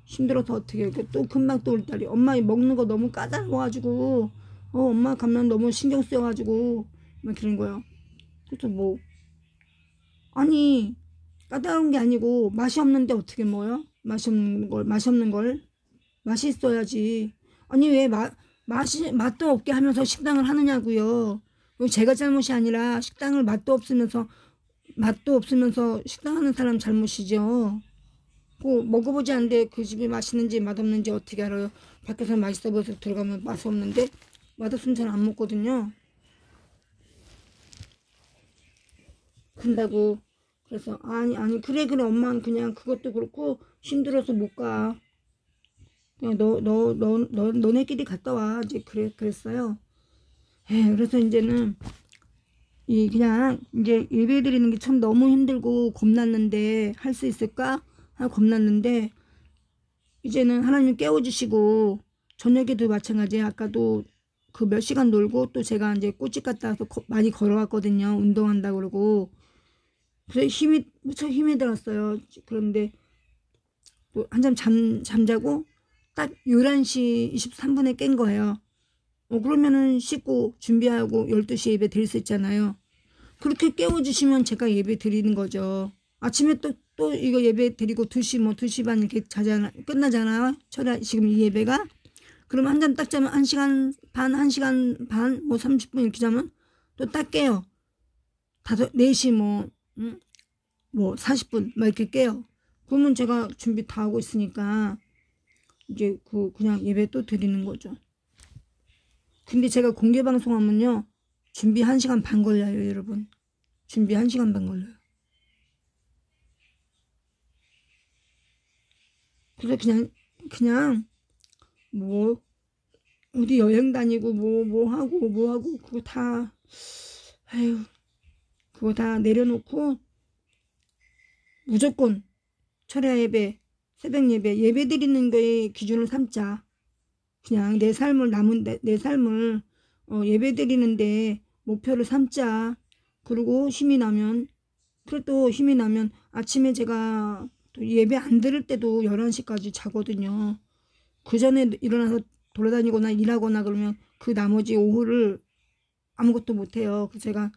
힘들어서 어떻게 이렇게 또 금방 또 올 딸이 엄마 먹는 거 너무 까다로워가지고 엄마 가면 너무 신경 쓰여가지고 막 그런 거요. 그래서 뭐 아니 까다로운 게 아니고 맛이 없는데 어떻게 먹어요? 맛이 없는 걸 맛이 있어야지. 아니 왜 맛도 없게 하면서 식당을 하느냐고요. 제가 잘못이 아니라 식당을 맛도 없으면서 식당하는 사람 잘못이죠. 먹어보지 않는데 그 집이 맛있는지 맛없는지 어떻게 알아요? 밖에서 맛있어 보여서 들어가면 맛이 없는데 맛없으면 잘 안 먹거든요. 그런다고 그래서 아니 그래 엄마는 그냥 그것도 그렇고 힘들어서 못 가. 그냥 너네끼리 갔다 와. 이제 그랬어요. 그래서 이제는 그냥 이제 예배 드리는 게 참 너무 힘들고 겁났는데 할 수 있을까 하고 겁났는데 이제는 하나님 깨워주시고 저녁에도 마찬가지예요. 아까도 그 몇 시간 놀고 또 제가 이제 꽃집 갔다 와서 많이 걸어왔거든요. 운동한다 그러고 그래서 무척 힘이 들었어요. 그런데 또 한잠 잠자고 딱 11시 23분에 깬 거예요. 그러면은 씻고 준비하고 12시에 예배 드릴 수 있잖아요. 그렇게 깨워주시면 제가 예배 드리는 거죠. 아침에 또 이거 예배 드리고 2시 반 이렇게 끝나잖아요. 지금 이 예배가. 그럼 한잠 딱 자면 1시간 반, 뭐 30분 이렇게 자면 또 딱 깨요. 4시 뭐 40분 막 이렇게 깨요. 그러면 제가 준비 다 하고 있으니까 이제 그냥 예배 또 드리는 거죠. 근데 제가 공개 방송하면요. 준비 1시간 반 걸려요, 여러분. 준비 1시간 반 걸려요. 그래서 그냥 뭐 어디 여행 다니고 뭐 하고 그거 다 내려놓고 무조건 철야 예배, 새벽 예배 드리는 거에 기준을 삼자. 그냥 내 삶을 예배 드리는데 목표를 삼자. 그리고 힘이 나면 아침에 제가 또 예배 안 들을 때도 11시까지 자거든요. 그 전에 일어나서 돌아다니거나 일하거나 그러면 그 나머지 오후를 아무것도 못해요. 그래서 제가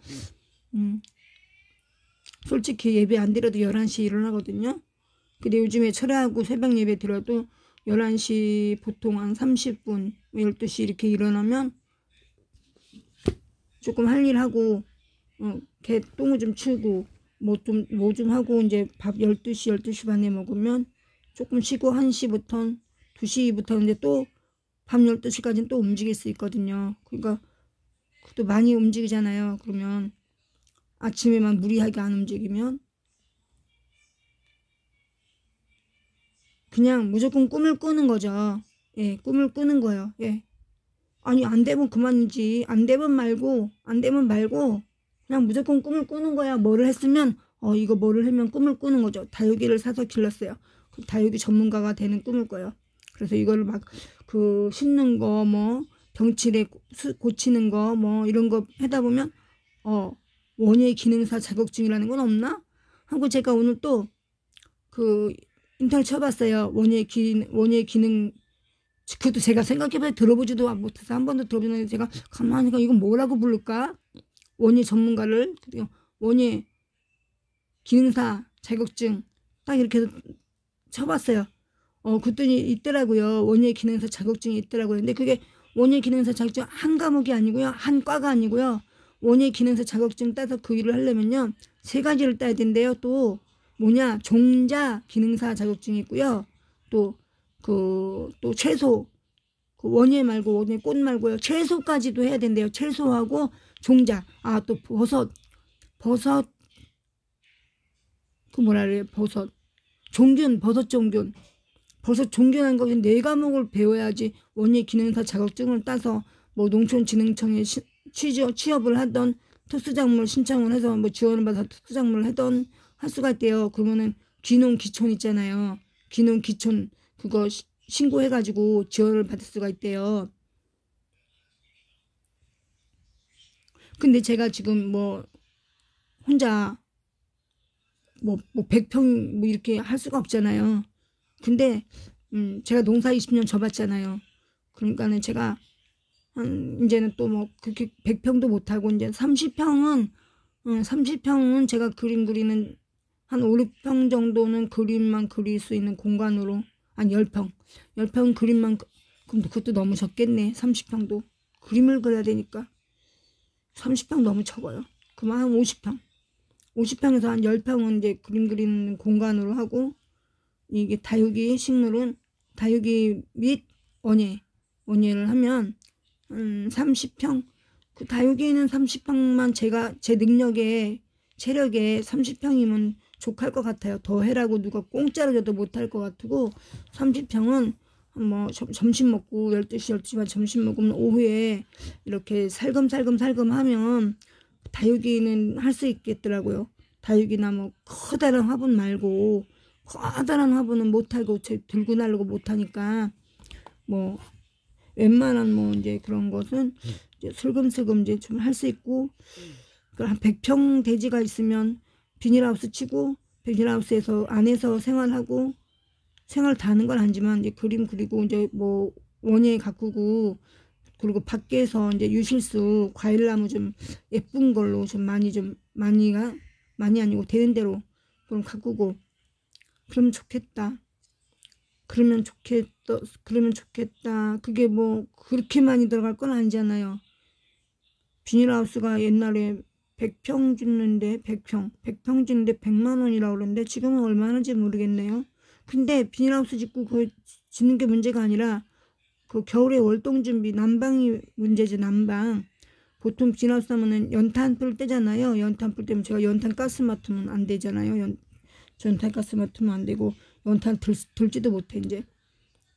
솔직히 예배 안 드려도 11시에 일어나거든요. 근데 요즘에 철회하고 새벽 예배 드려도 11시 보통 한 30분, 12시 이렇게 일어나면 조금 할 일 하고, 개 똥을 좀 치우고, 뭐 좀 하고, 이제 밥 12시, 12시 반에 먹으면 조금 쉬고 1시부터 2시부터 이제 또 밤 12시까지는 또 움직일 수 있거든요. 그러니까 또 많이 움직이잖아요. 그러면 아침에만 무리하게 안 움직이면 그냥 무조건 꿈을 꾸는 거죠. 예, 꿈을 꾸는 거예요. 예. 아니, 안 되면 그만이지. 안 되면 말고 그냥 무조건 꿈을 꾸는 거야. 뭐를 했으면 이거 뭐를 하면 꿈을 꾸는 거죠. 다육이를 사서 길렀어요. 그 다육이 전문가가 되는 꿈을 꿔요. 그래서 이거를 막 그 심는 거 뭐 병치레 고치는 거 뭐 이런 거 하다 보면 원예 기능사 자격증이라는 건 없나? 하고 제가 오늘 또 그 인터넷 쳐봤어요. 원예 기능. 그것도 제가 생각해봐야 들어보지도 못해서 한 번도 들어보지 못해서 제가 가만히 이건 뭐라고 부를까? 원예 전문가를 원예 기능사 자격증 딱 이렇게 해서 쳐봤어요. 그랬더니 있더라고요. 원예 기능사 자격증이 있더라고요. 근데 그게 원예 기능사 자격증 한 과목이 아니고요. 한 과가 아니고요. 원예 기능사 자격증 따서 그 일을 하려면요. 3가지를 따야 된대요. 또 뭐냐? 종자 기능사 자격증이 있고요. 또 채소, 그 원예 말고 원예 꽃 말고요. 채소까지도 해야 된대요. 채소하고 종자. 또 버섯 그 뭐라 그래요? 버섯 종균. 버섯 종균한 거 4과목을 배워야지 원예 기능사 자격증을 따서 뭐 농촌진흥청에 취업을 하던 특수작물 신청을 해서 뭐 지원을 받아서 특수작물을 하던 할 수가 있대요. 그러면은 귀농귀촌 있잖아요. 귀농귀촌 그거 신고해가지고 지원을 받을 수가 있대요. 근데 제가 지금 뭐 혼자 뭐 100평 뭐 이렇게 할 수가 없잖아요. 근데 제가 농사 20년 접었잖아요. 그러니까는 제가 이제는 또 뭐 그렇게 100평도 못하고 이제 30평은 제가 그림 그리는 한 5, 6평 정도는 그림만 그릴 수 있는 공간으로 한 10평 그림만 그럼 그것도 너무 적겠네. 30평도 그림을 그려야 되니까 30평 너무 적어요. 그만 한 50평에서 한 10평은 이제 그림 그리는 공간으로 하고 이게 다육이 식물은 다육이 및 원예를 하면 30평 그 다육이는 30평만 제가 제 능력에 체력에 30평이면 족할 것 같아요. 더 해라고 누가 공짜로 줘도 못할 것 같고 30평은 뭐 점심 먹고 12시 12시 반 점심 먹으면 오후에 이렇게 살금살금 하면 다육이는 할 수 있겠더라고요. 다육이나 뭐 커다란 화분 말고 커다란 화분은 못하고 들고 나르고 못하니까 뭐 웬만한 뭐 이제 그런 것은 이제 슬금슬금 이제 좀 할 수 있고 한 100평 대지가 있으면 비닐하우스 치고 비닐하우스에서 안에서 생활하고 생활 다 하는 건 아니지만 이제 그림 그리고 이제 뭐 원예 가꾸고 그리고 밖에서 이제 유실수 과일나무 좀 예쁜 걸로 좀 많이 아니고 되는 대로 그럼 가꾸고 그러면 좋겠다. 그러면 좋겠다. 그게 뭐 그렇게 많이 들어갈 건 아니잖아요. 비닐하우스가 옛날에 100평 짓는데 100평 짓는데 100만 원이라고 그러는데 지금은 얼마나인지 모르겠네요. 근데 비닐하우스 짓고 그 짓는 게 문제가 아니라 그 겨울에 월동 준비 난방이 문제지. 난방 보통 비닐하우스 하면은 연탄 불 때잖아요. 연탄 불 때면 제가 연탄 가스 맡으면 안 되잖아요. 연탄 가스 맡으면 안 되고 연탄 들지도 못해. 이제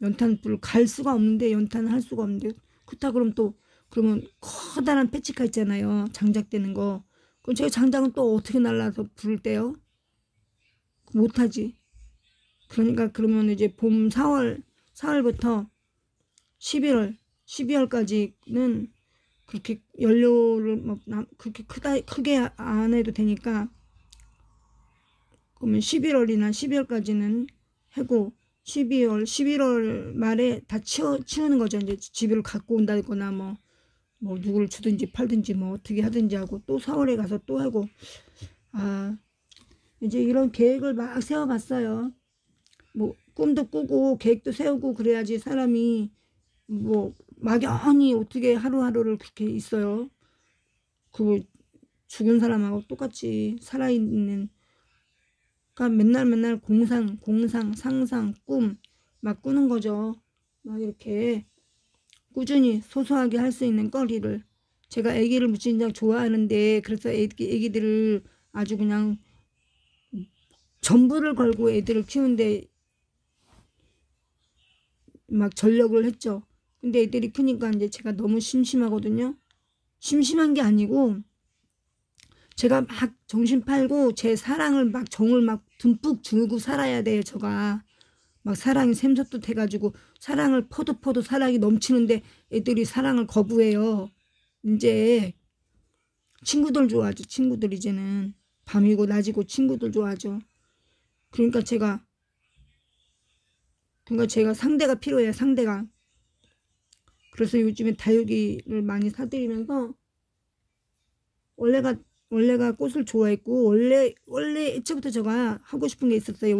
연탄 불 갈 수가 없는데 연탄 할 수가 없는데 그렇다 그러면 커다란 패치카 있잖아요. 장작되는 거. 그럼 제가 장작은 또 어떻게 날라서 불을 떼요? 못하지. 그러니까 그러면 이제 봄 4월부터 12월까지는 그렇게 연료를 뭐 그렇게 크게 안 해도 되니까 그러면 11월이나 12월까지는 하고 11월 말에 다 치우는 거죠. 이제 집을 갖고 온다거나 뭐 누구를 주든지 팔든지 뭐 어떻게 하든지 하고 또 4월에 가서 또 하고 이제 이런 계획을 막 세워봤어요. 뭐 꿈도 꾸고 계획도 세우고 그래야지 사람이 뭐 막연히 어떻게 하루하루를 그렇게 있어요. 그 죽은 사람하고 똑같이 살아있는, 그러니까 맨날 공상 상상 꿈 막 꾸는 거죠. 막 이렇게 꾸준히 소소하게 할 수 있는 거리를, 제가 애기를 무진장 좋아하는데 그래서 애기들을 아주 그냥 전부를 걸고 애들을 키우는데 막 전력을 했죠. 근데 애들이 크니까 이제 제가 너무 심심하거든요. 심심한 게 아니고 제가 막 정신 팔고 제 사랑을 막 정을 막 듬뿍 주고 살아야 돼요. 저가 막 사랑이 샘솟듯 해가지고 사랑을 퍼도 사랑이 넘치는데 애들이 사랑을 거부해요. 이제 친구들 좋아하죠. 친구들 이제는 밤이고 낮이고 친구들 좋아하죠. 그러니까 제가 상대가 필요해요. 상대가. 그래서 요즘에 다육이를 많이 사드리면서 원래가 꽃을 좋아했고 원래 애초부터 제가 하고 싶은 게 있었어요.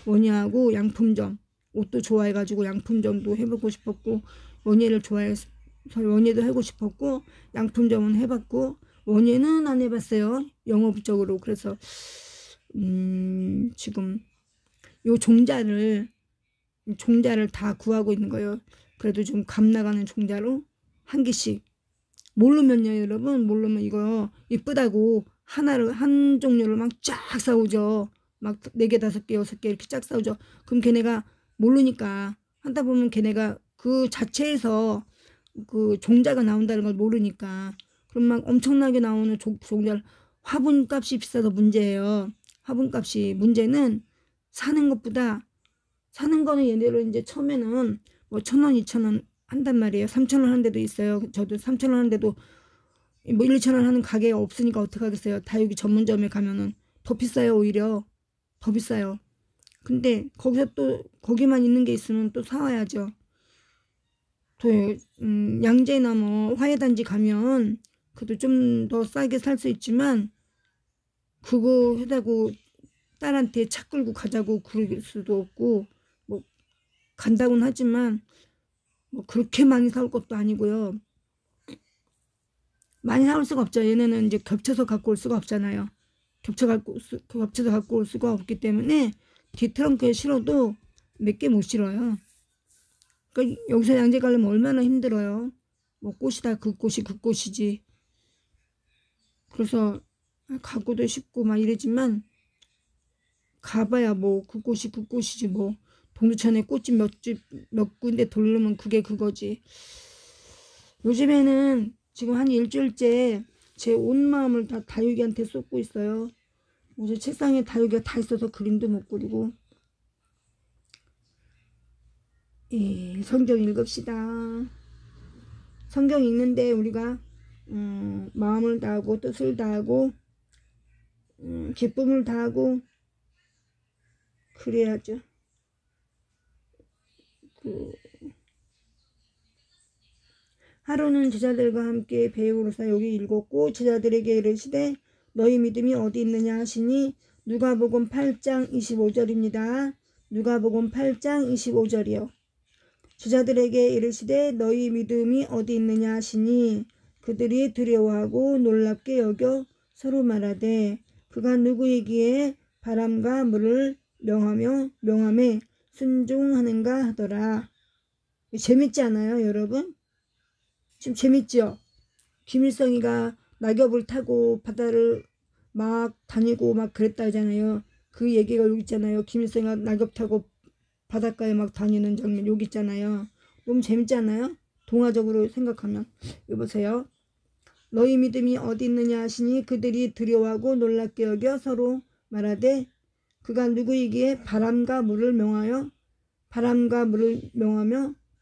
원예하고 양품점, 옷도 좋아해가지고 양품점도 해보고 싶었고 원예를 좋아해서 원예도 하고 싶었고 양품점은 해봤고 원예는 안 해봤어요. 영업적으로. 그래서 지금 요 종자를 다 구하고 있는 거예요. 그래도 좀 값 나가는 종자로 한 개씩. 모르면요 여러분, 모르면 이거 이쁘다고 한 종류를 막 쫙 사오죠. 막 4개 5개 6개 이렇게 쫙 사오죠. 그럼 걔네가 모르니까 하다 보면 걔네가 그 자체에서 그 종자가 나온다는 걸 모르니까 그럼 막 엄청나게 나오는 종자를, 화분값이 비싸서 문제예요. 화분값이 문제는 사는 거는 얘네를 이제 처음에는 뭐 1,000원 2,000원 한단 말이에요. 3,000원 하는 데도 있어요. 저도 3,000원 하는 데도 뭐 1, 2,000원 하는 가게가 없으니까 어떡하겠어요. 다육이 전문점에 가면은 더 비싸요. 오히려 더 비싸요. 근데 거기서 또 거기만 있는 게 있으면 또 사와야죠. 또 양재나 뭐 화훼단지 가면 그래도 좀 더 싸게 살 수 있지만 그거 해다고 딸한테 차 끌고 가자고 그럴 수도 없고, 뭐 간다고는 하지만 뭐 그렇게 많이 사올 것도 아니고요. 많이 사올 수가 없죠. 얘네는 이제 겹쳐서 갖고 올 수가 없잖아요. 겹쳐서 갖고 올 수가 없기 때문에 뒤트렁크에 실어도 몇 개 못 실어요. 그러니까 여기서 양재 가려면 얼마나 힘들어요. 뭐 꽃이다 그 꽃이지. 그래서 가고도 싶고 막 이러지만 가봐야 뭐 그 꽃이지 뭐. 동두천에 꽃집 몇 군데 돌르면 그게 그거지. 요즘에는 지금 한 일주일째 제 온 마음을 다 다육이한테 쏟고 있어요. 어제 책상에 다육이가 다 있어서 그림도 못 그리고. 성경 읽읍시다. 성경 읽는데 우리가 마음을 다하고 뜻을 다하고 기쁨을 다하고 그래야죠. 하루는 제자들과 함께 배에 오르사 여기 읽었고 제자들에게 이르시되 너희 믿음이 어디 있느냐 하시니, 누가복음 8장 25절입니다. 누가복음 8장 25절이요. 제자들에게 이르시되 너희 믿음이 어디 있느냐 하시니 그들이 두려워하고 놀랍게 여겨 서로 말하되 그가 누구이기에 바람과 물을 명함에 순종하는가 하더라. 재밌지 않아요 여러분? 지금 재밌죠? 김일성이가 낙엽을 타고 바다를 막 다니고 막 그랬다 하잖아요. 그 얘기가 여기 있잖아요. 김일성이가 낙엽 타고 바닷가에 막 다니는 장면 여기 있잖아요. 너무 재밌지 않아요? 동화적으로 생각하면. 여보세요. 너희 믿음이 어디 있느냐 하시니 그들이 두려워하고 놀랍게 여겨 서로 말하되 그가 누구이기에 바람과 물을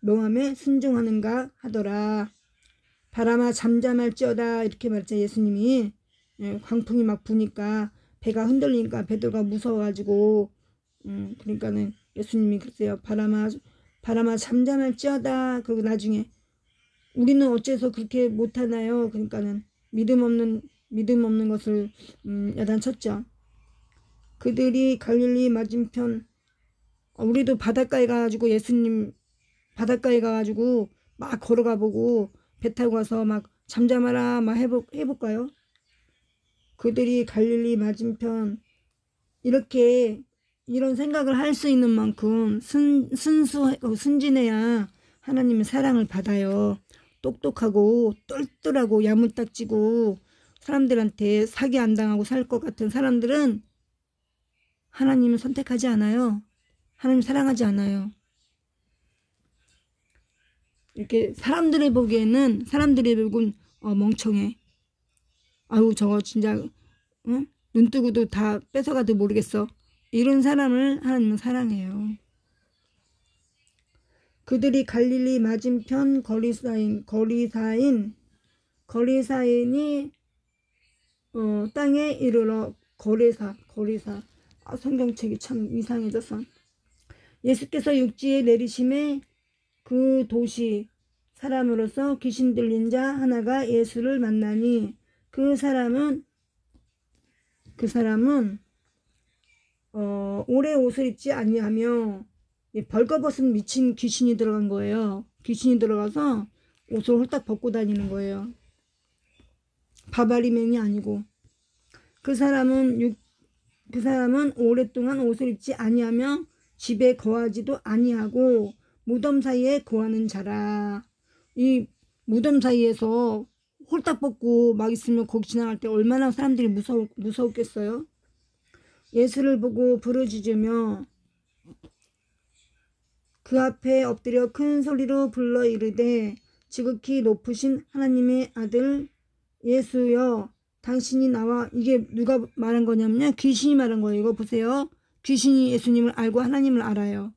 명함에 순종하는가 하더라. 바람아 잠잠할지어다 이렇게 말했죠. 예수님이 광풍이 막 부니까 배가 흔들리니까 베드로가 무서워가지고 그러니까는 예수님이 그러세요. 바람아 잠잠할지어다. 그리고 나중에 우리는 어째서 그렇게 못하나요? 그러니까는 믿음 없는 것을 야단쳤죠. 그들이 갈릴리 맞은편 우리도 바닷가에 가가지고 예수님 바닷가에 가가지고 막 걸어가 보고 배 타고 가서 막 잠잠하라 막 해볼까요? 그들이 갈릴리 맞은편 이렇게 이런 생각을 할 수 있는 만큼 순진해야 하나님의 사랑을 받아요. 똑똑하고 똘똘하고 야무딱지고 사람들한테 사기 안 당하고 살 것 같은 사람들은 하나님을 선택하지 않아요. 하나님 사랑하지 않아요. 이렇게 사람들이 보기에는 멍청해. 아유 저거 진짜 응? 눈 뜨고도 다 뺏어가도 모르겠어. 이런 사람을 하나님은 사랑해요. 그들이 갈릴리 맞은편 거리사인이 땅에 이르러 거리사 성경책이 참 이상해져서 예수께서 육지에 내리심에 그 도시 사람으로서 귀신 들린 자 하나가 예수를 만나니 그 사람은 오래 옷을 입지 아니하며 벌거벗은 미친 귀신이 들어간 거예요. 귀신이 들어가서 옷을 홀딱 벗고 다니는 거예요. 바바리맨이 아니고 그 사람은 오랫동안 옷을 입지 아니하며 집에 거하지도 아니하고 무덤 사이에 거하는 자라. 이 무덤 사이에서 홀딱 벗고 막 있으면 거기 지나갈 때 얼마나 사람들이 무서웠겠어요. 예수를 보고 부르짖으며 그 앞에 엎드려 큰 소리로 불러 이르되 지극히 높으신 하나님의 아들 예수여 당신이 나와. 이게 누가 말한 거냐면요. 귀신이 말한 거예요. 이거 보세요. 귀신이 예수님을 알고 하나님을 알아요.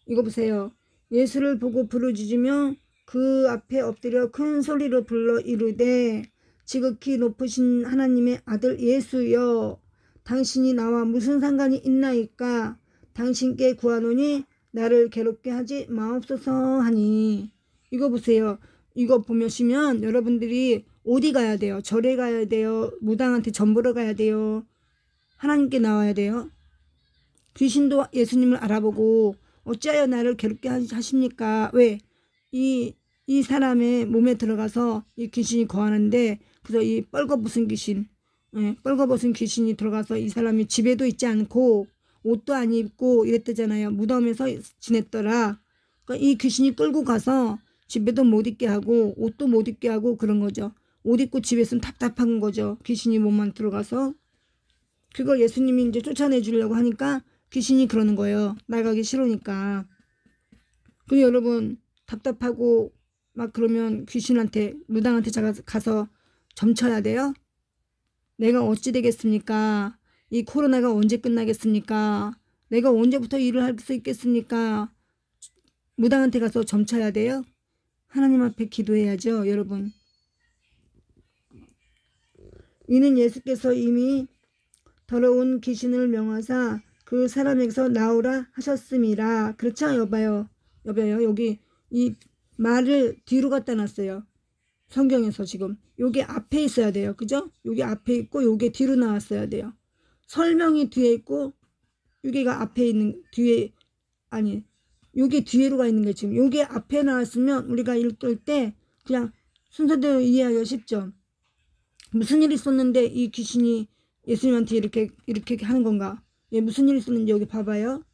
이거 보세요. 예수를 보고 부르짖으며 그 앞에 엎드려 큰 소리로 불러 이르되 지극히 높으신 하나님의 아들 예수여 당신이 나와 무슨 상관이 있나이까. 당신께 구하노니 나를 괴롭게 하지 마옵소서 하니. 이거 보세요. 이거 보시면 여러분들이 어디 가야 돼요? 절에 가야 돼요? 무당한테 전 보러 가야 돼요? 하나님께 나와야 돼요? 귀신도 예수님을 알아보고 어찌하여 나를 괴롭게 하십니까? 왜? 이 사람의 몸에 들어가서 이 귀신이 거하는데 그래서 이 뻘거벗은 귀신이 들어가서 이 사람이 집에도 있지 않고 옷도 안 입고 이랬다잖아요. 무덤에서 지냈더라. 그러니까 이 귀신이 끌고 가서 집에도 못 있게 하고 옷도 못 입게 하고 그런 거죠. 옷 입고 집에 있으면 답답한 거죠. 귀신이 몸만 들어가서. 그걸 예수님이 이제 쫓아내 주려고 하니까 귀신이 그러는 거예요. 나가기 싫으니까. 근데 여러분 답답하고 막 그러면 귀신한테 무당한테 가서 점쳐야 돼요? 내가 어찌 되겠습니까? 이 코로나가 언제 끝나겠습니까? 내가 언제부터 일을 할 수 있겠습니까? 무당한테 가서 점쳐야 돼요? 하나님 앞에 기도해야죠, 여러분. 이는 예수께서 이미 더러운 귀신을 명하사 그 사람에게서 나오라 하셨음이라. 그렇죠? 여봐요. 여기 이 말을 뒤로 갖다 놨어요. 성경에서 지금 요게 앞에 있어야 돼요. 그죠? 요게 앞에 있고 요게 뒤로 나왔어야 돼요. 설명이 뒤에 있고 요게가 앞에 있는 요게 뒤로 가 있는 게 지금 요게 앞에 나왔으면 우리가 읽을 때 그냥 순서대로 이해하기가 쉽죠. 무슨 일이 있었는데 이 귀신이 예수님한테 이렇게 하는 건가? 예, 무슨 일이 있었는지 여기 봐봐요.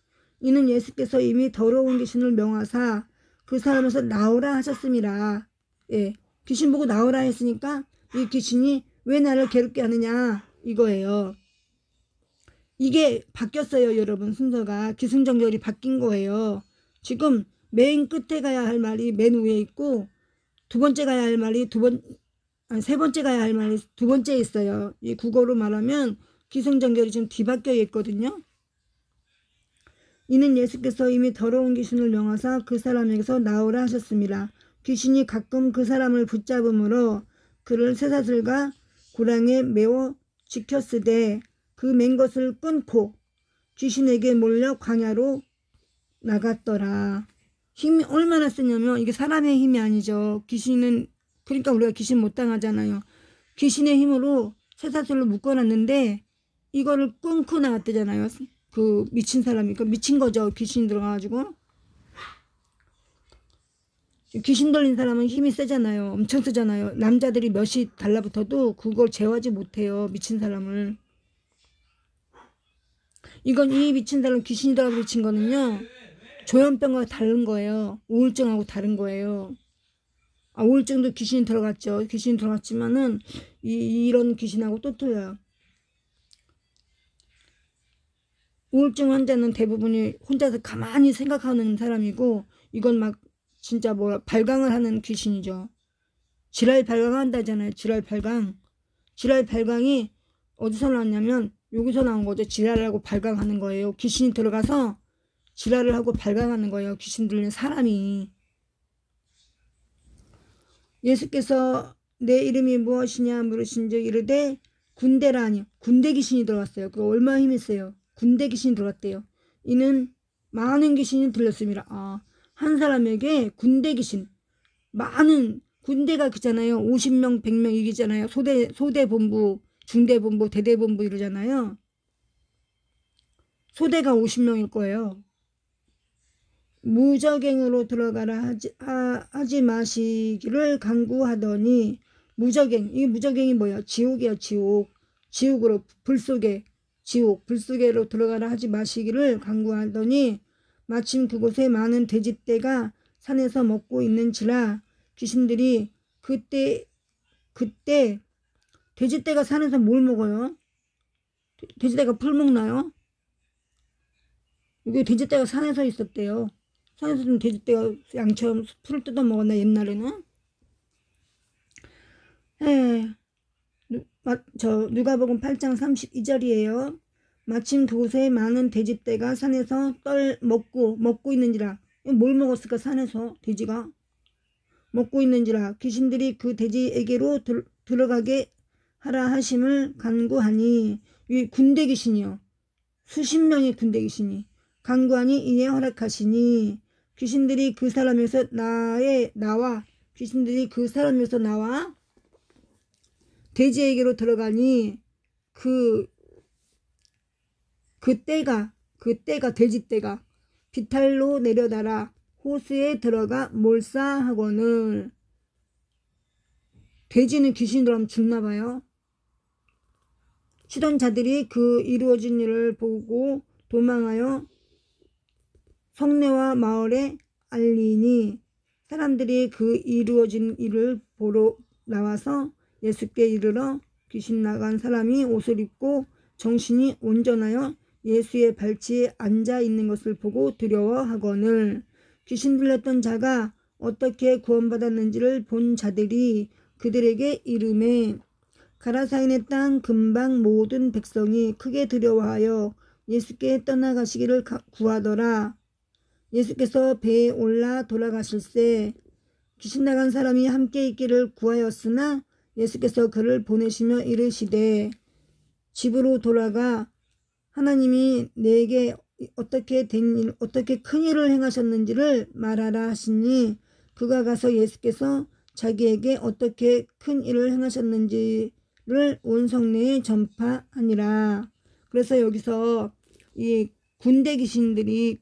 이는 예수께서 이미 더러운 귀신을 명하사 그 사람에서 나오라 하셨음이라. 예, 귀신 보고 나오라 했으니까 이 귀신이 왜 나를 괴롭게 하느냐 이거예요. 이게 바뀌었어요, 여러분. 순서가 기승전결이 바뀐 거예요. 지금 맨 끝에 가야 할 말이 맨 위에 있고 두 번째 가야 할 말이 세 번째 가야 할 말이 두 번째에 있어요. 이 국어로 말하면 기승전결이 지금 뒤바뀌어 있거든요. 이는 예수께서 이미 더러운 귀신을 명하사 그 사람에게서 나오라 하셨습니다. 귀신이 가끔 그 사람을 붙잡음으로 그를 쇠사슬과 고랑에 메워 지켰으되 그 맨 것을 끊고 귀신에게 몰려 광야로 나갔더라. 힘이 얼마나 세냐면 이게 사람의 힘이 아니죠. 귀신은 그러니까 우리가 귀신 못 당하잖아요. 귀신의 힘으로 쇠사슬로 묶어놨는데 이거를 끊고 나갔대잖아요. 그 미친 사람이 그 미친 거죠. 귀신이 들어가가지고. 귀신 들린 사람은 힘이 세잖아요. 엄청 세잖아요. 남자들이 몇이 달라붙어도 그걸 제어하지 못해요. 미친 사람을. 이건 이 미친 사람 귀신이 들어가서 미친 거는요. 조현병과 다른 거예요. 우울증하고 다른 거예요. 우울증도 귀신이 들어갔죠. 귀신이 들어갔지만은 이런 귀신하고 또 틀려요. 우울증 환자는 대부분이 혼자서 가만히 생각하는 사람이고 이건 막 진짜 발광을 하는 귀신이죠. 지랄 발광한다잖아요. 지랄 발광. 지랄 발광이 어디서 나왔냐면 여기서 나온 거죠. 지랄하고 발광하는 거예요. 귀신이 들어가서 지랄을 하고 발광하는 거예요. 귀신 들린 사람이. 예수께서 내 이름이 무엇이냐 물으신즉 이르되 군대라니. 군대 귀신이 들어갔어요. 그거 얼마나 힘이 세요. 군대 귀신이 들어갔대요. 이는 많은 귀신이 들렸습니다. 한 사람에게 군대 귀신. 많은 군대가 그잖아요. 50명, 100명 이기잖아요. 소대본부, 중대본부, 대대본부 이러잖아요. 소대가 50명일 거예요. 무적행으로 들어가라 하지 마시기를 간구하더니 무적행. 이 무적행이 뭐야? 지옥이야. 지옥. 지옥으로 불 속에로 들어가라 하지 마시기를 간구하더니 마침 그곳에 많은 돼지떼가 산에서 먹고 있는지라 귀신들이 그때 돼지떼가 산에서 뭘 먹어요? 돼지떼가 풀 먹나요? 이게 돼지떼가 산에서 있었대요. 산에서 좀 돼지떼가 양처럼 풀을 뜯어 먹었나 옛날에는? 누가복음 8장 32절이에요. 마침 그곳에 많은 돼지떼가 산에서 먹고 있는지라. 뭘 먹었을까? 산에서 돼지가 먹고 있는지라 귀신들이 그 돼지에게로 들어가게 하라 하심을 간구하니. 이 군대 귀신이요. 수십 명의 군대 귀신이 간구하니 이에 허락하시니 귀신들이 그 사람에서 나와 돼지에게로 들어가니 그때가 돼지떼가 비탈로 내려달아 호수에 들어가 몰사하거늘. 돼지는 귀신이 들어가면 죽나봐요. 치던 자들이 그 이루어진 일을 보고 도망하여 성내와 마을에 알리니 사람들이 그 이루어진 일을 보러 나와서 예수께 이르러 귀신 나간 사람이 옷을 입고 정신이 온전하여 예수의 발치에 앉아 있는 것을 보고 두려워하거늘. 귀신 들렸던 자가 어떻게 구원받았는지를 본 자들이 그들에게 이르매 가라사인의 땅 근방 모든 백성이 크게 두려워하여 예수께 떠나가시기를 구하더라. 예수께서 배에 올라 돌아가실새 귀신 나간 사람이 함께 있기를 구하였으나 예수께서 그를 보내시며 이르시되 집으로 돌아가 하나님이 내게 어떻게 큰 일을 행하셨는지를 말하라 하시니 그가 가서 예수께서 자기에게 어떻게 큰 일을 행하셨는지를 온 성내에 전파하니라. 그래서 여기서 이 군대 귀신이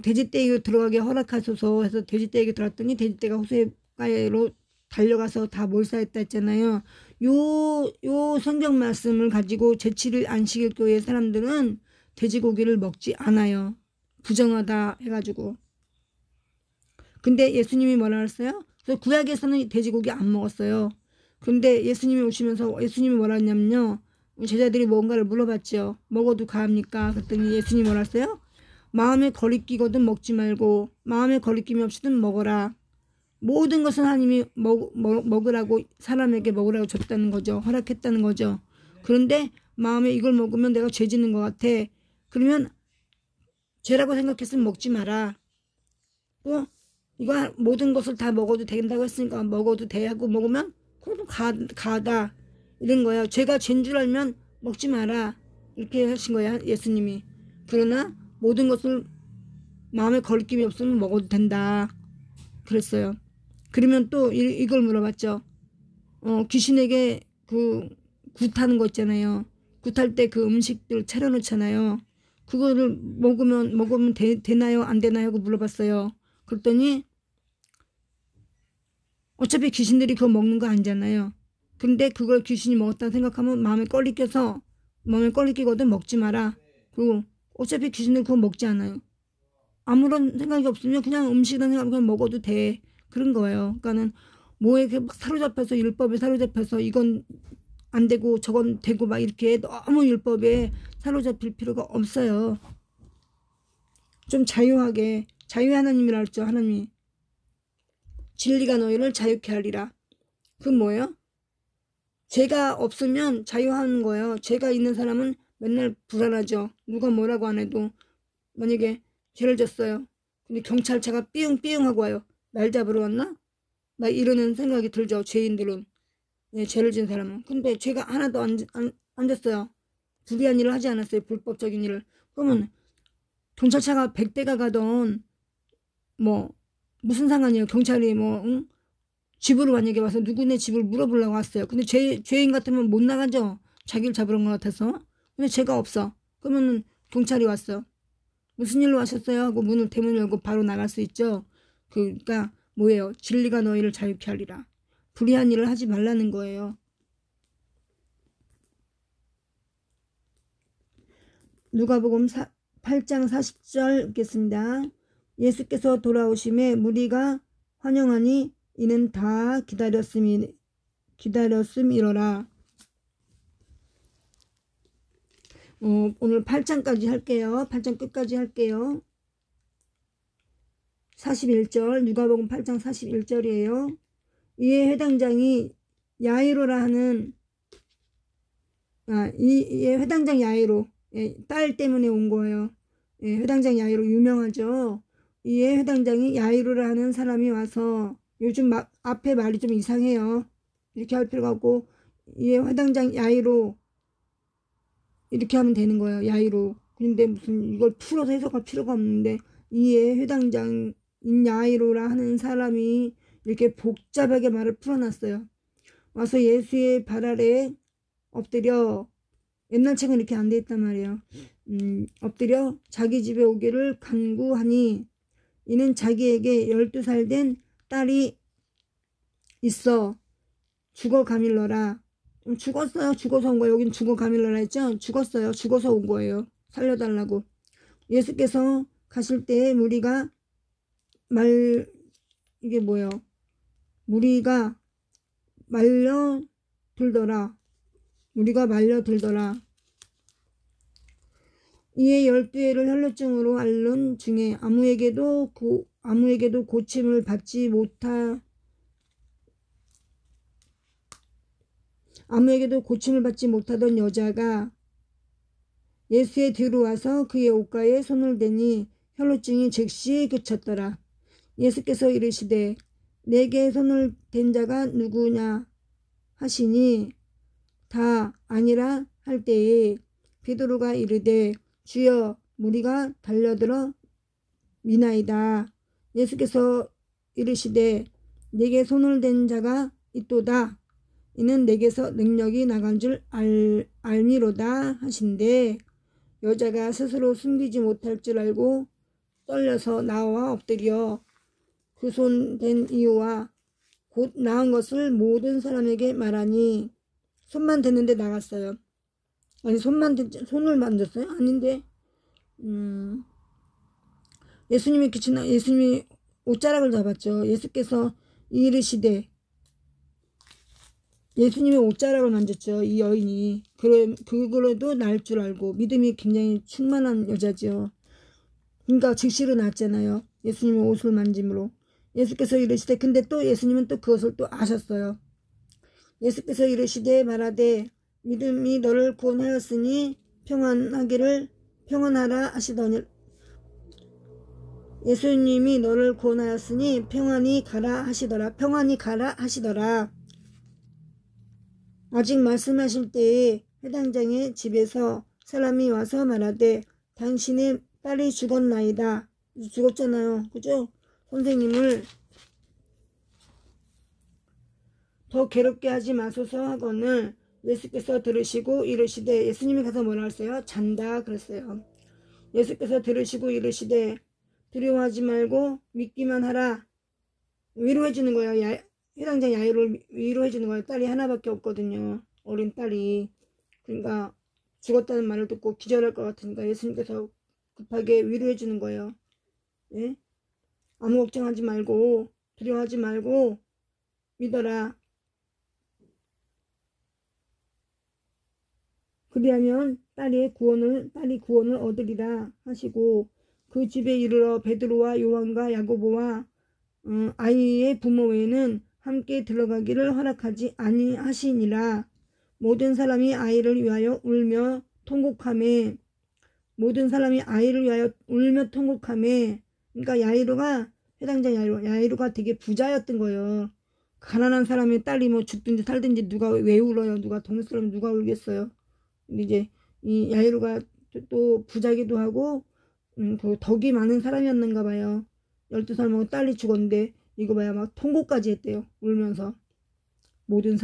돼지떼에게 들어가게 허락하소서 해서 돼지떼에게 들어갔더니 돼지떼가 호수가로 달려가서 다 몰사했다 했잖아요. 요 성경 말씀을 가지고 제7일 안식일 교회 사람들은 돼지고기를 먹지 않아요. 부정하다 해가지고. 근데 예수님이 뭐라 그랬어요? 그래서 구약에서는 돼지고기 안 먹었어요. 근데 예수님이 오시면서 예수님이 뭐라 했냐면요. 제자들이 뭔가를 물어봤죠. 먹어도 가합니까? 그랬더니 예수님이 뭐라 했어요? 마음에 거리끼거든 먹지 말고 마음에 거리낌이 없이든 먹어라. 모든 것은 하나님이 먹으라고 사람에게 먹으라고 줬다는 거죠. 허락했다는 거죠. 그런데 마음에 이걸 먹으면 내가 죄 짓는 것 같아. 그러면 죄라고 생각했으면 먹지 마라. 또 이거 모든 것을 다 먹어도 된다고 했으니까 먹어도 돼 하고 먹으면 그래도 가다 이런 거예요. 죄가 죄인 줄 알면 먹지 마라 이렇게 하신 거야 예수님이. 그러나 모든 것을 마음에 거리낌이 없으면 먹어도 된다 그랬어요. 그러면 또 이걸 물어봤죠. 귀신에게 그 굿하는 거 있잖아요. 굿할 때 그 음식들 차려놓잖아요. 그거를 먹으면 되나요 안 되나요 하고 물어봤어요. 그랬더니 어차피 귀신들이 그거 먹는 거 아니잖아요. 근데 그걸 귀신이 먹었다 생각하면 마음에 꺼리끼거든. 먹지 마라. 그리고 어차피 귀신들 그거 먹지 않아요. 아무런 생각이 없으면 그냥 음식이라는 생각하면 그냥 먹어도 돼. 그런 거예요. 그러니까는 뭐에 막 사로잡혀서 율법에 사로잡혀서 이건 안 되고 저건 되고 막 이렇게 너무 율법에 사로잡힐 필요가 없어요. 좀 자유하게 자유의 하나님이라 했죠. 하나님이 진리가 너희를 자유케 하리라. 그건 뭐예요? 죄가 없으면 자유하는 거예요. 죄가 있는 사람은 맨날 불안하죠. 누가 뭐라고 안 해도. 만약에 죄를 졌어요. 근데 경찰차가 삐용삐용 하고 와요. 날 잡으러 왔나? 막 이러는 생각이 들죠. 죄인들은. 네, 죄를 진 사람은. 근데 죄가 하나도 안 졌어요. 불의한 일을 하지 않았어요. 불법적인 일을. 그러면 경찰차가 100대가 가던 뭐 무슨 상관이에요. 경찰이 응? 집으로 만약에 와서 누구네 집을 물어보려고 왔어요. 근데 죄인 같으면 못 나가죠. 자기를 잡으러 온 것 같아서. 근데 죄가 없어. 그러면 경찰이 왔어. 무슨 일로 하셨어요? 하고 대문 열고 바로 나갈 수 있죠. 그러니까 뭐예요? 진리가 너희를 자유케 하리라. 불의한 일을 하지 말라는 거예요. 누가복음 8장 40절 읽겠습니다. 예수께서 돌아오심에 무리가 환영하니 이는 다 기다렸음이로라. 오늘 8장까지 할게요. 8장 끝까지 할게요. 41절 누가복음 8장 41절이에요. 이에 회당장이 야이로라 하는 이에 회당장 야이로 딸 때문에 온 거예요. 회당장 야이로 유명하죠. 이에 회당장이 야이로라 하는 사람이 와서 요즘 앞에 말이 좀 이상해요. 이렇게 할 필요가 없고 이에 회당장 야이로 이렇게 하면 되는 거예요. 야이로. 근데 무슨 이걸 풀어서 해석할 필요가 없는데 이에 회당장 야이로라 하는 사람이 이렇게 복잡하게 말을 풀어놨어요. 와서 예수의 발 아래 엎드려 옛날 책은 이렇게 안 돼 있단 말이에요. 엎드려 자기 집에 오기를 간구하니 이는 자기에게 12살 된 딸이 있어 죽어 가밀러라. 죽었어요. 죽어서 온 거예요. 여긴 죽어 가밀러라 했죠. 죽었어요. 죽어서 온 거예요. 살려달라고. 예수께서 가실 때에 무리가 이게 뭐예요? 무리가 말려들더라. 이에 12회를 혈루증으로 앓는 중에 아무에게도 고침을 받지 못하던 여자가 예수에 들어와서 그의 옷가에 손을 대니 혈루증이 즉시 그쳤더라. 예수께서 이르시되 내게 손을 댄 자가 누구냐 하시니 다 아니라 할 때에 베드로가 이르되 주여 무리가 달려들어 미나이다. 예수께서 이르시되 내게 손을 댄 자가 있도다. 이는 내게서 능력이 나간 줄 알미로다 하신대. 여자가 스스로 숨기지 못할 줄 알고 떨려서 나와 엎드려 그 손 댄 이유와 곧 나은 것을 모든 사람에게 말하니 손만 댔는데 나갔어요. 아니 손을 만졌어요? 아닌데 예수님이 옷자락을 잡았죠. 예수께서 이르시되 예수님의 옷자락을 만졌죠. 이 여인이. 그거라도 날 줄 알고 믿음이 굉장히 충만한 여자죠. 그러니까 즉시로 났잖아요. 예수님의 옷을 만짐으로. 예수께서 이르시되 근데 또 예수님은 또 그것을 또 아셨어요. 예수께서 이르시되 말하되 믿음이 너를 구원하였으니 평안하라 하시더니 예수님이 너를 구원하였으니 평안히 가라 하시더라. 아직 말씀하실 때에 회당장의 집에서 사람이 와서 말하되 당신의 딸이 죽었나이다. 죽었잖아요. 그죠? 선생님을 더 괴롭게 하지 마소서 하거늘 예수께서 들으시고 이르시되, 예수님이 가서 뭐라 했어요? 잔다 그랬어요. 예수께서 들으시고 이르시되 두려워하지 말고 믿기만 하라. 위로해 주는 거예요. 회당장 야이로를 위로해 주는 거예요. 딸이 하나밖에 없거든요. 어린 딸이. 그러니까 죽었다는 말을 듣고 기절할 것 같으니까 예수님께서 급하게 위로해 주는 거예요. 예? 아무 걱정하지 말고 두려워하지 말고 믿어라. 그리하면 딸이 구원을 얻으리라 하시고, 그 집에 이르러 베드로와 요한과 야고보와 아이의 부모 외에는 함께 들어가기를 허락하지 아니하시니라. 모든 사람이 아이를 위하여 울며 통곡하매. 모든 사람이 아이를 위하여 울며 통곡하매. 그러니까 야이로가, 회당장 야이로가 되게 부자였던 거예요. 가난한 사람의 딸이 뭐 죽든지 살든지 누가 왜 울어요? 누가 동네 사람 누가 울겠어요? 근데 이제 이 야이로가 또 부자기도 하고 그 덕이 많은 사람이었는가 봐요. 12살 먹은 딸이 죽었는데 이거 봐야 막 통곡까지 했대요. 울면서. 모든